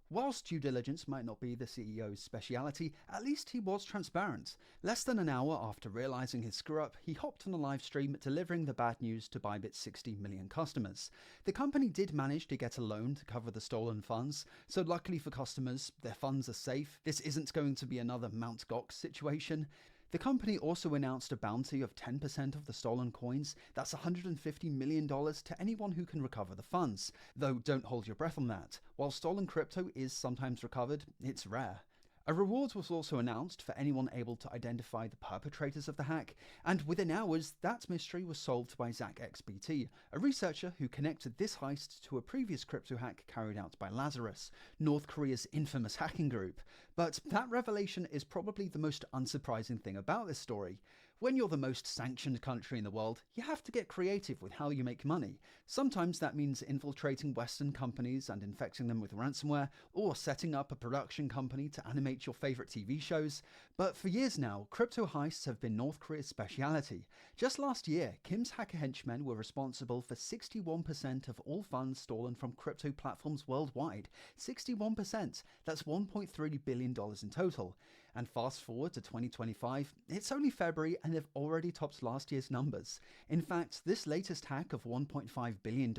Whilst due diligence might not be the CEO's speciality, at least he was transparent. Less than an hour after realizing his screw-up, he hopped on a live stream delivering the bad news to Bybit's 60 million customers. The company did manage to get a loan to cover the stolen funds, so luckily for customers, their funds are safe. This isn't going to be another Mt. Gox situation. The company also announced a bounty of 10% of the stolen coins. That's $150 million to anyone who can recover the funds. Though don't hold your breath on that. While stolen crypto is sometimes recovered, it's rare. A reward was also announced for anyone able to identify the perpetrators of the hack, and within hours, that mystery was solved by ZachXBT, a researcher who connected this heist to a previous crypto hack carried out by Lazarus, North Korea's infamous hacking group. But that revelation is probably the most unsurprising thing about this story. When you're the most sanctioned country in the world, you have to get creative with how you make money. Sometimes that means infiltrating Western companies and infecting them with ransomware, or setting up a production company to animate your favorite TV shows. But for years now, crypto heists have been North Korea's speciality. Just last year, Kim's hacker henchmen were responsible for 61% of all funds stolen from crypto platforms worldwide. 61%! That's $1.3 billion in total. And fast forward to 2025, it's only February and they've already topped last year's numbers. In fact, this latest hack of $1.5 billion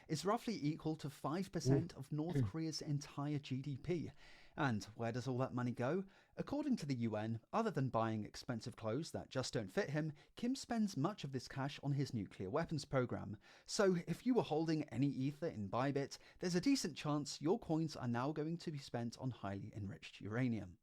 is roughly equal to 5% of North Korea's entire GDP. And where does all that money go? According to the UN, other than buying expensive clothes that just don't fit him, Kim spends much of this cash on his nuclear weapons program. So if you were holding any ether in Bybit, there's a decent chance your coins are now going to be spent on highly enriched uranium.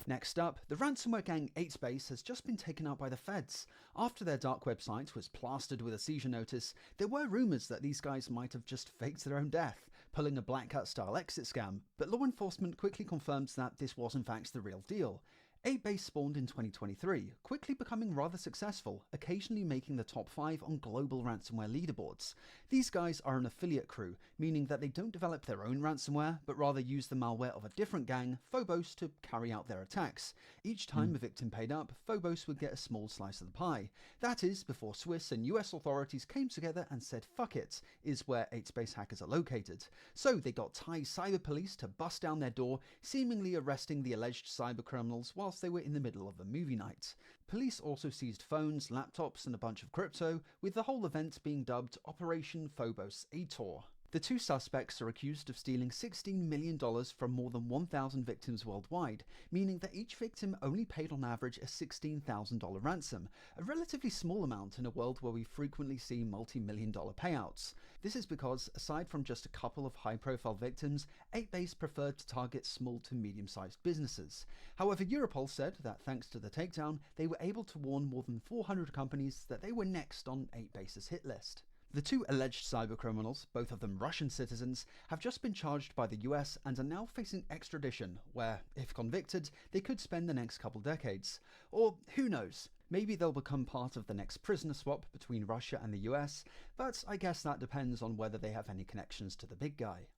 Next up, the ransomware gang 8space has just been taken out by the feds. After their dark website was plastered with a seizure notice, there were rumours that these guys might have just faked their own death, pulling a Black Hat style exit scam, but law enforcement quickly confirms that this was in fact the real deal. 8base spawned in 2023, quickly becoming rather successful, occasionally making the top 5 on global ransomware leaderboards. These guys are an affiliate crew, meaning that they don't develop their own ransomware, but rather use the malware of a different gang, Phobos, to carry out their attacks. Each time a victim paid up, Phobos would get a small slice of the pie. That is, before Swiss and US authorities came together and said fuck it, is where 8space hackers are located. So they got Thai cyber police to bust down their door, seemingly arresting the alleged cyber criminals whilst they were in the middle of a movie night. Police also seized phones, laptops and a bunch of crypto, with the whole event being dubbed Operation Phobos Ator. The two suspects are accused of stealing $16 million from more than 1,000 victims worldwide, meaning that each victim only paid on average a $16,000 ransom, a relatively small amount in a world where we frequently see multi-million-dollar payouts. This is because, aside from just a couple of high-profile victims, 8base preferred to target small to medium-sized businesses. However, Europol said that thanks to the takedown, they were able to warn more than 400 companies that they were next on 8base's hit list. The two alleged cybercriminals, both of them Russian citizens, have just been charged by the US and are now facing extradition, where, if convicted, they could spend the next couple decades. Or, who knows, maybe they'll become part of the next prisoner swap between Russia and the US, but I guess that depends on whether they have any connections to the big guy.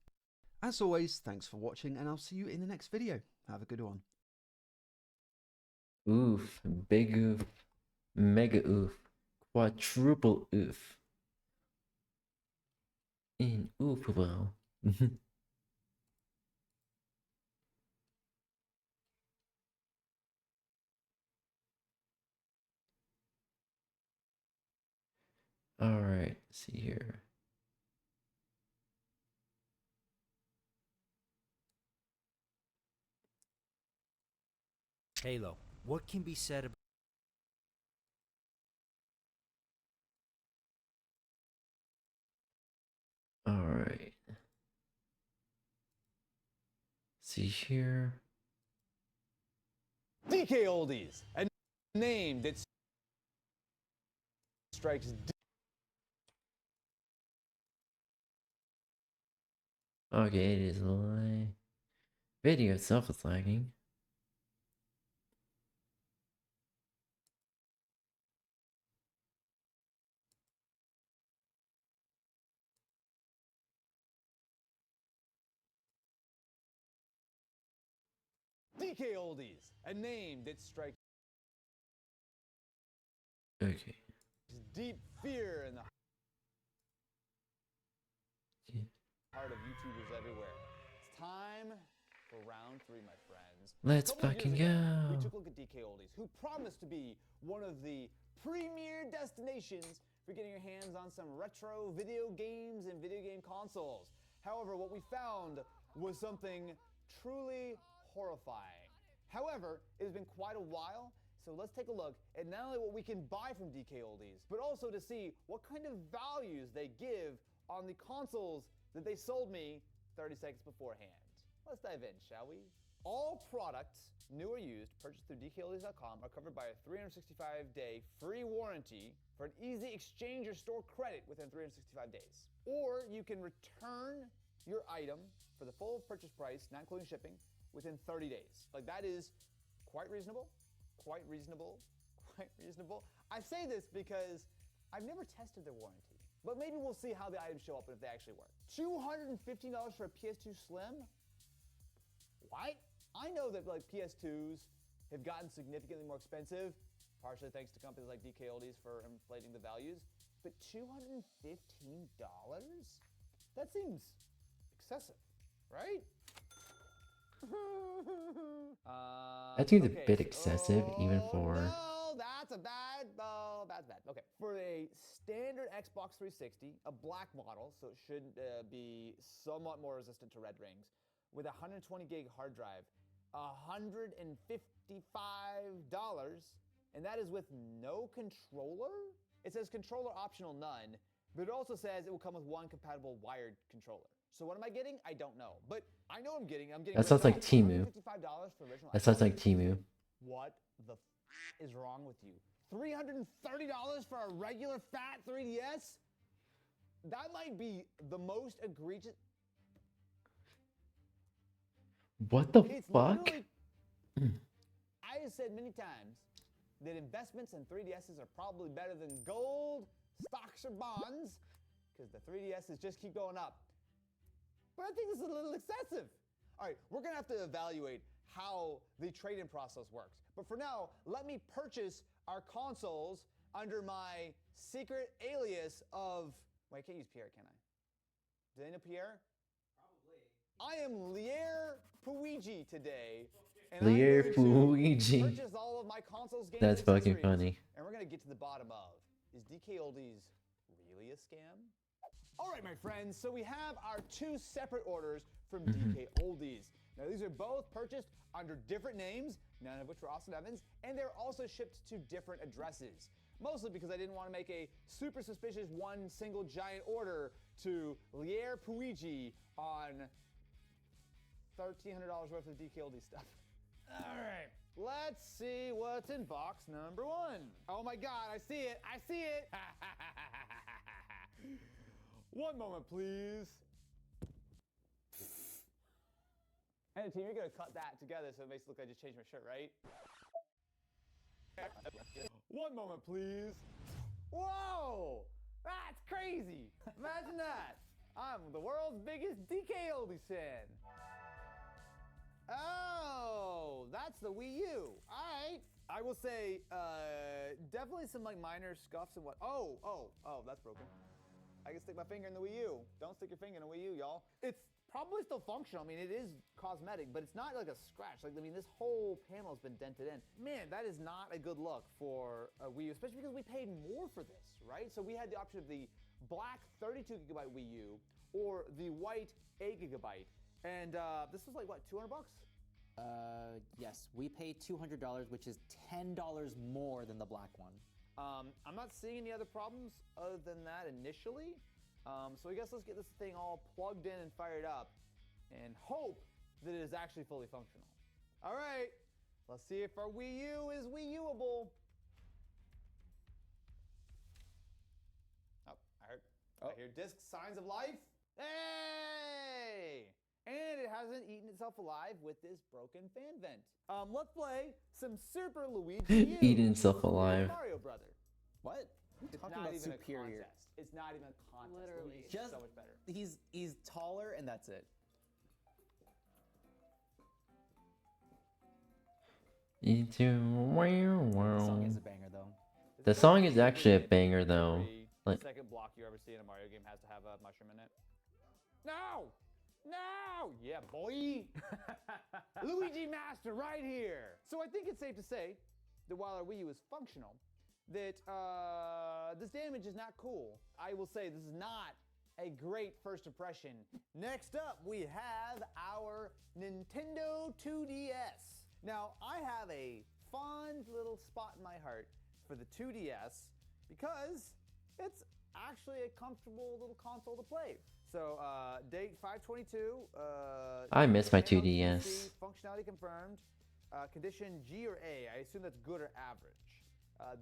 As always, thanks for watching and I'll see you in the next video. Have a good one. Oof, big oof, mega oof, quadruple oof. In oof, bro. Alright, let's see here. Halo. What can be said about Alright. See here. DK Oldies, a name that strikes Okay, it is like video itself is lagging. DK Oldies, a name that strikes Okay. deep fear in the Yeah. heart of YouTubers everywhere. It's time for round 3, my friends. Let's A couple of fucking years ago, go. We took a look at DK Oldies, who promised to be one of the premier destinations for getting your hands on some retro video games and video game consoles. However, what we found was something truly horrifying. However, it has been quite a while, so let's take a look at not only what we can buy from DK Oldies, but also to see what kind of values they give on the consoles that they sold me 30 seconds beforehand. Let's dive in, shall we? All products, new or used, purchased through DKOldies.com are covered by a 365-day free warranty for an easy exchange or store credit within 365 days. Or you can return your item for the full purchase price, not including shipping, within 30 days. Like, that is quite reasonable, quite reasonable, quite reasonable. I say this because I've never tested their warranty, but maybe we'll see how the items show up and if they actually work. $215 for a PS2 Slim? What? I know that like PS2s have gotten significantly more expensive, partially thanks to companies like DK Oldies for inflating the values, but $215? That seems excessive, right? I think it's a bit excessive, even for. No, that's bad. Okay, for a standard Xbox 360, a black model, so it should be somewhat more resistant to red rings, with a 120 gig hard drive, $115 and that is with no controller? It says controller optional none, but it also says it will come with one compatible wired controller. So what am I getting? I don't know, but I know I'm getting. That sounds like Temu. $55 for original. That sounds like Temu. What the is wrong with you? $330 for a regular fat 3DS? That might be the most egregious. What the It's fuck? literally- I have said many times that investments in 3DSs are probably better than gold, stocks, or bonds, because the 3DSs just keep going up. But I think this is a little excessive. All right, we're gonna have to evaluate how the trade-in process works. But for now, let me purchase our consoles under my secret alias of, wait, I can't use Pierre, can I? Do they know Pierre? I am Lier Puigi today. And Lier I'm going to Puigi. purchase all of my consoles, games, That's and fucking accessories, funny. And we're going to get to the bottom of, is DK Oldies really a scam? All right, my friends, so we have our two separate orders from DK Oldies. Now, these are both purchased under different names, none of which were Austin Evans, and they're also shipped to different addresses. Mostly because I didn't want to make a super suspicious one single giant order to Lier Puigi on $1,300 worth of DK Oldies stuff. All right, let's see what's in box number one. Oh my God, I see it, I see it. One moment, please. Hey, team, you're gonna cut that together so it makes it look like I just changed my shirt, right? One moment, please. Whoa, that's crazy. Imagine that. I'm the world's biggest DK Oldies fan. Oh, that's the Wii U. All right. I will say, definitely some like minor scuffs and what. Oh, that's broken. I can stick my finger in the Wii U. Don't stick your finger in a Wii U, y'all. It's probably still functional. I mean, it is cosmetic, but it's not like a scratch. Like, I mean, this whole panel has been dented in. Man, that is not a good look for a Wii U, especially because we paid more for this, right? So we had the option of the black 32 gigabyte Wii U or the white 8 gigabyte. And this was like, what, 200 bucks? Yes, we paid $200, which is $10 more than the black one. I'm not seeing any other problems other than that initially. So I guess let's get this thing all plugged in and fired up and hope that it is actually fully functional. All right, let's see if our Wii U is Wii U-able. Oh, I hear disc signs of life. Hey! And it hasn't eaten itself alive with this broken fan vent. Let's play some Super Luigi U. Eating itself alive. Mario Brother. What? It's Talking not about even superior. a contest. It's not even a contest. Literally. Luigi's Just so much better. he's taller and that's it. The song is a banger though. The song is actually a banger though. Every Like, second block you ever see in a Mario game has to have a mushroom in it. No! No! Yeah, boy! Luigi Master right here! So I think it's safe to say that while our Wii U is functional, that this damage is not cool. I will say this is not a great first impression. Next up, we have our Nintendo 2DS. Now, I have a fond little spot in my heart for the 2DS because it's actually a comfortable little console to play. So, date 5/22. I miss my stand on 2DS. PC, functionality confirmed. Condition G or A. I assume that's good or average.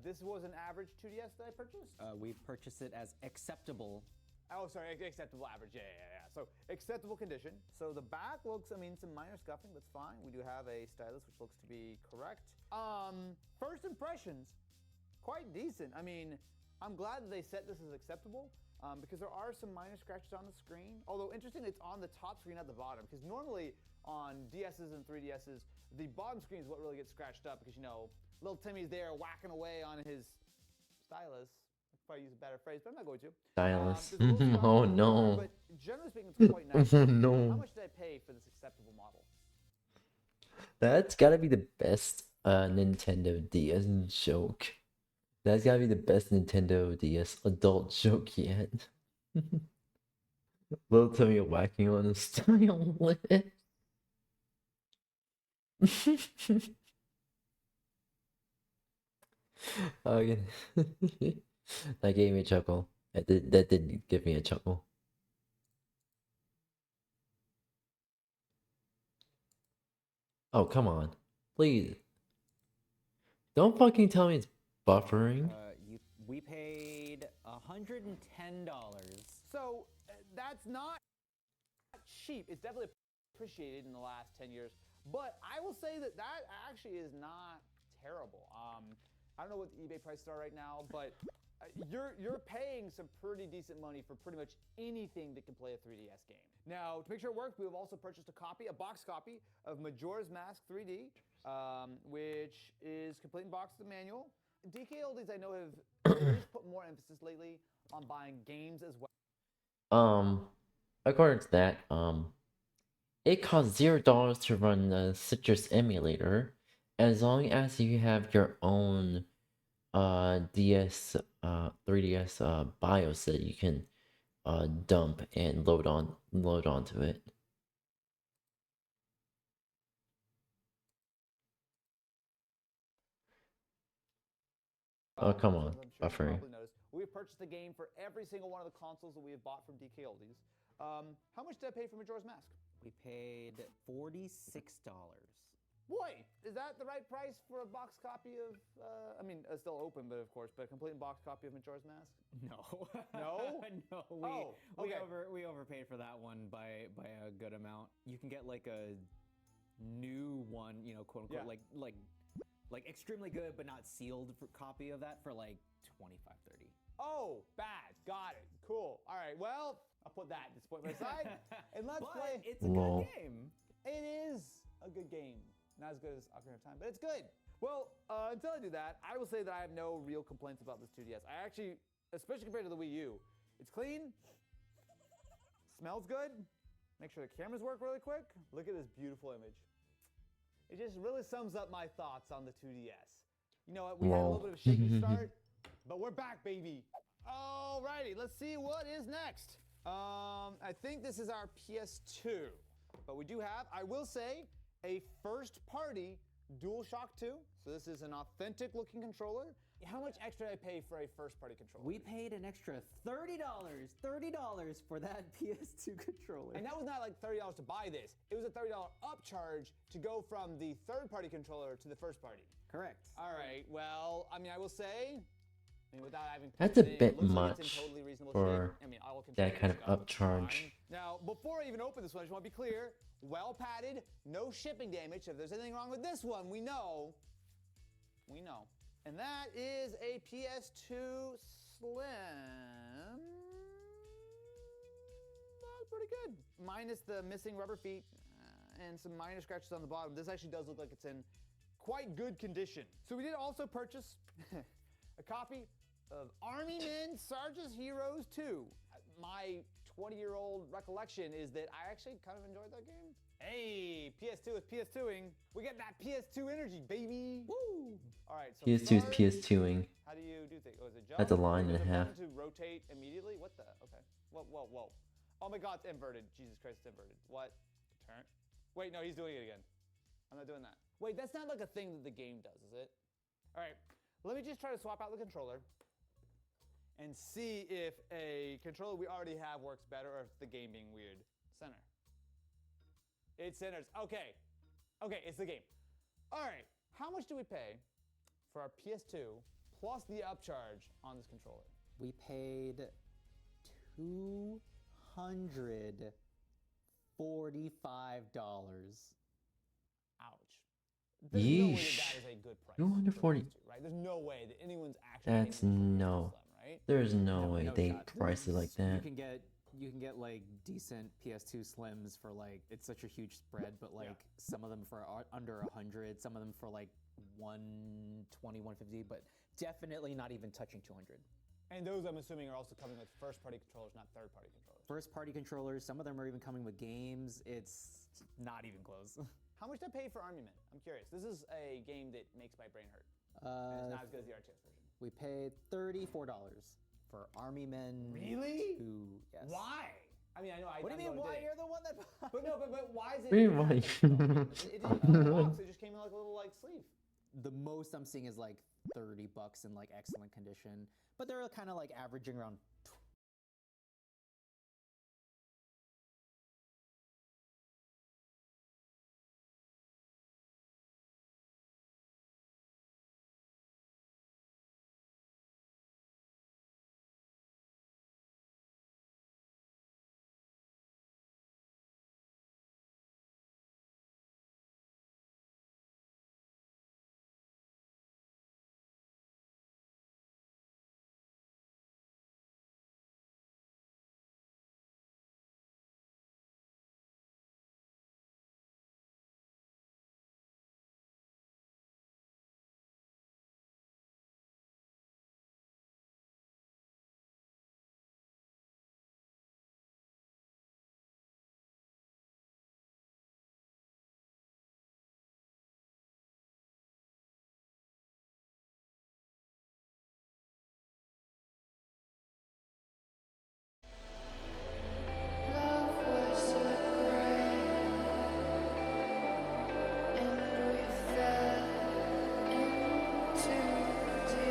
This was an average 2DS that I purchased. We purchased it as acceptable. Oh, sorry, acceptable average. Yeah. So acceptable condition. So the back looks, I mean, some minor scuffing. That's fine. We do have a stylus, which looks to be correct. First impressions, quite decent. I mean, I'm glad that they set this as acceptable because there are some minor scratches on the screen. Although interestingly, it's on the top screen at the bottom because normally on DSs and 3DSs, the bottom screen is what really gets scratched up because, you know, little Timmy's there whacking away on his stylus. Probably use a better phrase, but I'm not going to. Stylus. There's a little scratch Oh on the no. corner, But generally speaking, it's quite nice. Oh no. How much did I pay for this acceptable model? That's gotta be the best Nintendo DS joke. That's gotta be the best Nintendo DS adult joke yet. Little Timmy whacking on a stylus. Okay. That gave me a chuckle. That did give me a chuckle. Oh, come on. Please. Don't fucking tell me it's buffering. We paid $110. So that's not cheap. It's definitely appreciated in the last 10 years. But I will say that that actually is not terrible. I don't know what the eBay prices are right now, but you're paying some pretty decent money for pretty much anything that can play a 3DS game. Now, to make sure it works, we have also purchased a box copy of Majora's Mask 3D, which is complete in box with the manual. DK Oldies, I know, have at least put more emphasis lately on buying games as well. According to that, it costs $0 to run the Citrus emulator, as long as you have your own DS 3DS BIOS that you can dump and load onto it. Oh, come on, I'm sure you buffering. probably noticed. We have purchased the game for every single one of the consoles that we have bought from DK Oldies. How much did I pay for Majora's Mask? We paid $46. Boy, is that the right price for a box copy of, I mean, it's still open, but of course, but a complete box copy of Majora's Mask? No. No? No, we overpaid for that one by a good amount. You can get like a new one, you know, quote unquote, Yeah. like extremely good but not sealed copy of that for like 25, 30. Oh, bad. Got it. Cool. All right. Well, I'll put that disappointment aside. And let's play. It's a Lol. good game. It is a good game. Not as good as Ocarina of Time, but it's good. Well, until I do that, I will say that I have no real complaints about this 2DS. I actually, especially compared to the Wii U, it's clean, smells good. Make sure the cameras work really quick. Look at this beautiful image. It just really sums up my thoughts on the 2DS. You know what? We had a little bit of a shaky start, but we're back, baby. Alrighty, let's see what is next. I think this is our PS2, but we do have, I will say, a first-party DualShock 2. So this is an authentic-looking controller. How much extra did I pay for a first-party controller? We paid an extra $30 for that PS2 controller. And that was not like $30 to buy this. It was a $30 upcharge to go from the third-party controller to the first-party. Correct. All right. Well, I mean, I will say, without having That's a it bit looks like it's in much totally reasonable for shape. I mean, all that kind of controllers go upcharge. fine. Now, before I even open this one, I just want to be clear. Well padded, no shipping damage. If there's anything wrong with this one, we know. We know. And that is a PS2 Slim. That's pretty good. Minus the missing rubber feet and some minor scratches on the bottom. This actually does look like it's in quite good condition. So we did also purchase a copy of Army Men Sarge's Heroes 2. My 20-year-old recollection is that I actually kind of enjoyed that game. Hey, PS2 is PS2ing. We get that PS2 energy, baby. Woo! All right, so PS2 is start. PS2ing. How do you do things? Oh, is it jump? That's a line and a Is it half. button to rotate immediately? What the? Okay. Whoa. Oh my God, it's inverted. Jesus Christ, it's inverted. What? Turn. Wait, no, he's doing it again. I'm not doing that. Wait, that's not like a thing that the game does, is it? All right, let me just try to swap out the controller and see if a controller we already have works better or if the game being weird. Center. It centers. Okay, it's the game. All right, how much do we pay for our PS2 plus the upcharge on this controller? We paid $245. Ouch. There's no way that Yeesh. that is a good price. 240. Right? There's no way that anyone's actually. That's paying no. Slim, right? There's no way no they shot. price it like that. You can get like decent PS2 Slims for like, it's such a huge spread, but like some of them for under 100, some of them for like 120, 150, but definitely not even touching 200. And those, I'm assuming, are also coming with first-party controllers, not third-party controllers. First-party controllers, some of them are even coming with games. It's not even close. How much did I pay for Army Men? I'm curious. This is a game that makes my brain hurt. And it's not as good as the RTS version. We paid $34 for Army Men. Really? 2. Yes. Why? I mean, I know. What do you mean? Why? You're the one that. But no, but why is it? What do you mean, why? It didn't come in a box. It just came in like a little like sleeve. The most I'm seeing is like $30 in like excellent condition, but they're kind of like averaging around. Love was a grave, and we fell into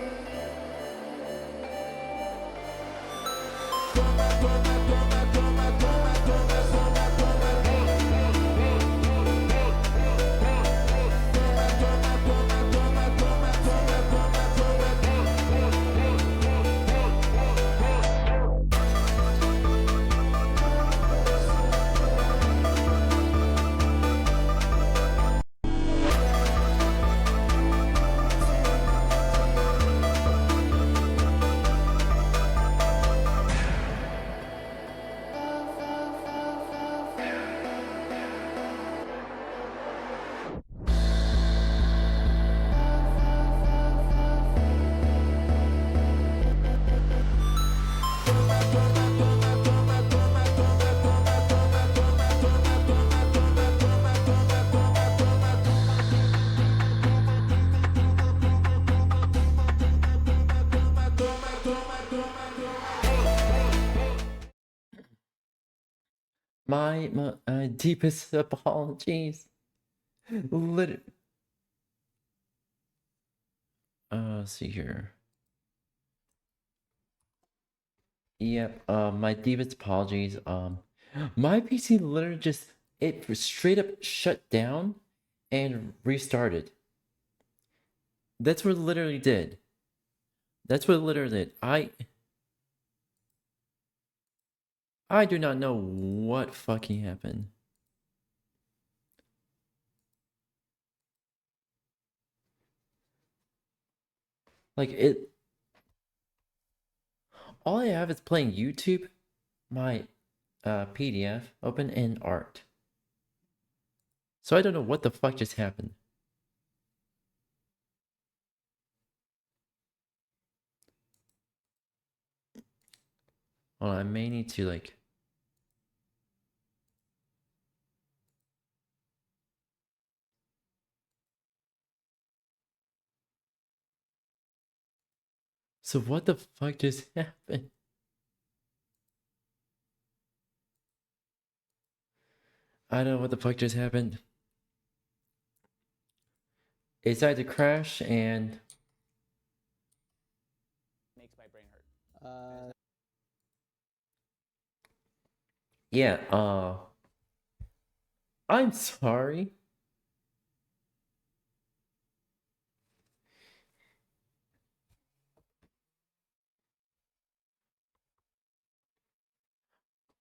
My deepest apologies. Let's see here. Yep, my deepest apologies. My PC literally just it straight up shut down and restarted. That's what it literally did. That's what it literally did. I do not know what fucking happened. Like it all I have is playing YouTube, my PDF open and art. So I don't know what the fuck just happened. Well, I may need to like So what the fuck just happened? I don't know what the fuck just happened. It decided to crash and Makes my brain hurt. yeah, I'm sorry.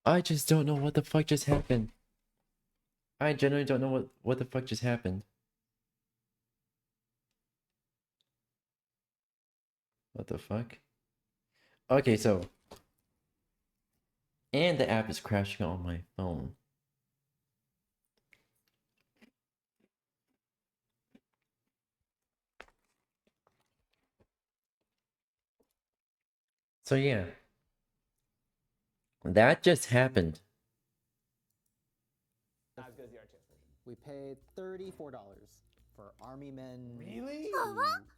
I just don't know what the fuck just happened. I genuinely don't know what the fuck just happened. What the fuck? Okay, so and the app is crashing on my phone. So yeah. That just happened. Not as good as the RTS version. We paid $34 for Army Men. Really?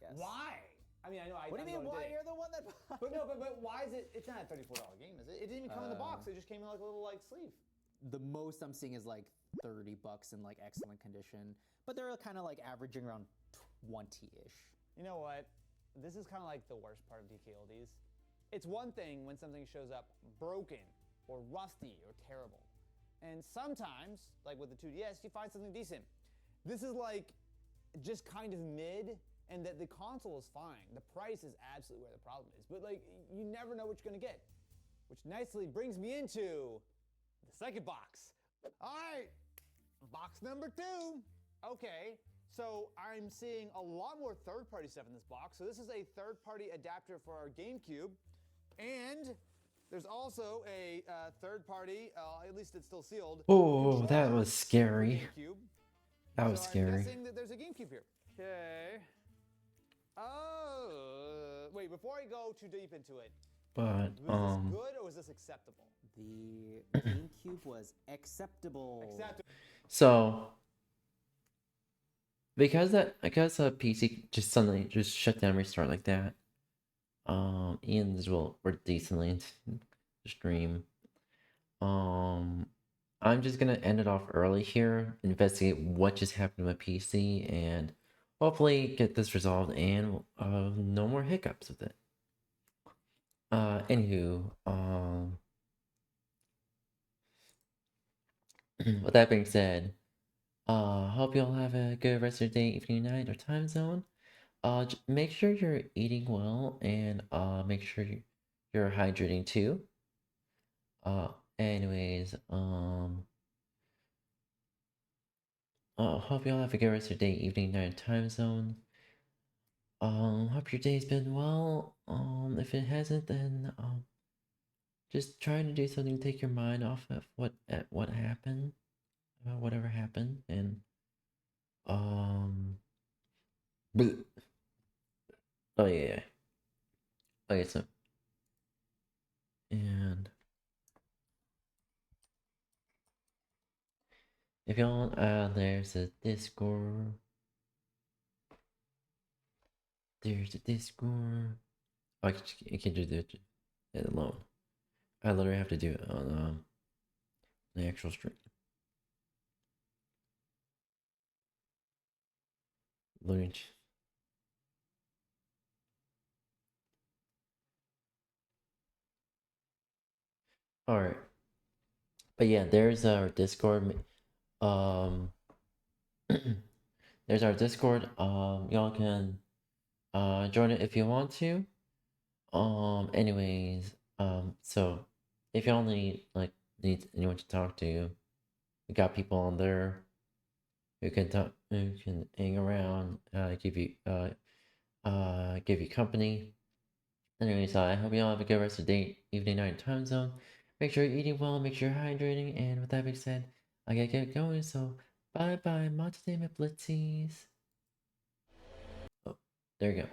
Yes. Why? I mean, I know. What do you mean? Why? You're the one that. But no, but why is it? It's not a $34 game, is it? It didn't even come in the box. It just came in like a little like sleeve. The most I'm seeing is like $30 in like excellent condition, but they're kind of like averaging around 1T-ish. You know what? This is kind of like the worst part of DKLDs. It's one thing when something shows up broken or rusty or terrible. And sometimes, like with the 2DS, you find something decent. This is like just kind of mid, and that the console is fine. The price is absolutely where the problem is. But like, you never know what you're gonna get. Which nicely brings me into the second box. All right, box number 2. Okay, so I'm seeing a lot more third-party stuff in this box. So this is a third-party adapter for our GameCube. And there's also a third-party, at least it's still sealed. Oh, that controller was for scary. GameCube. That was So I'm scary. guessing that there's a GameCube here. Okay. Oh, wait, before I go too deep into it, But was this good or was this acceptable? The GameCube was acceptable. so because the PC just suddenly just shut down, restart like that. Ian as well were decently into the stream. I'm just gonna end it off early here, investigate what just happened to my PC, and hopefully get this resolved and no more hiccups with it. Anywho, with that being said, hope you all have a good rest of your day, evening, night, or time zone. Make sure you're eating well and make sure you're hydrating too. Anyways, hope you all have a good rest of your day, evening, night, time zone. Hope your day's been well. If it hasn't, then just trying to do something to take your mind off of what happened, whatever happened, and bleh. Oh yeah. Okay, so and if y'all there's a Discord. There's a Discord. Oh, I can't do it alone. I literally have to do it on the actual stream. Lunch. All right. But yeah, there's our Discord. There's our Discord. Y'all can join it if you want to. Anyways, so if y'all need anyone to talk to, we got people on there who can talk, who can hang around, give you company. Anyways, I hope you all have a good rest of the day, evening, night, time zone. Make sure you're eating well, make sure you're hydrating, and with that being said, I gotta get going, so bye bye, Matadema Blitzies. Oh, there you go.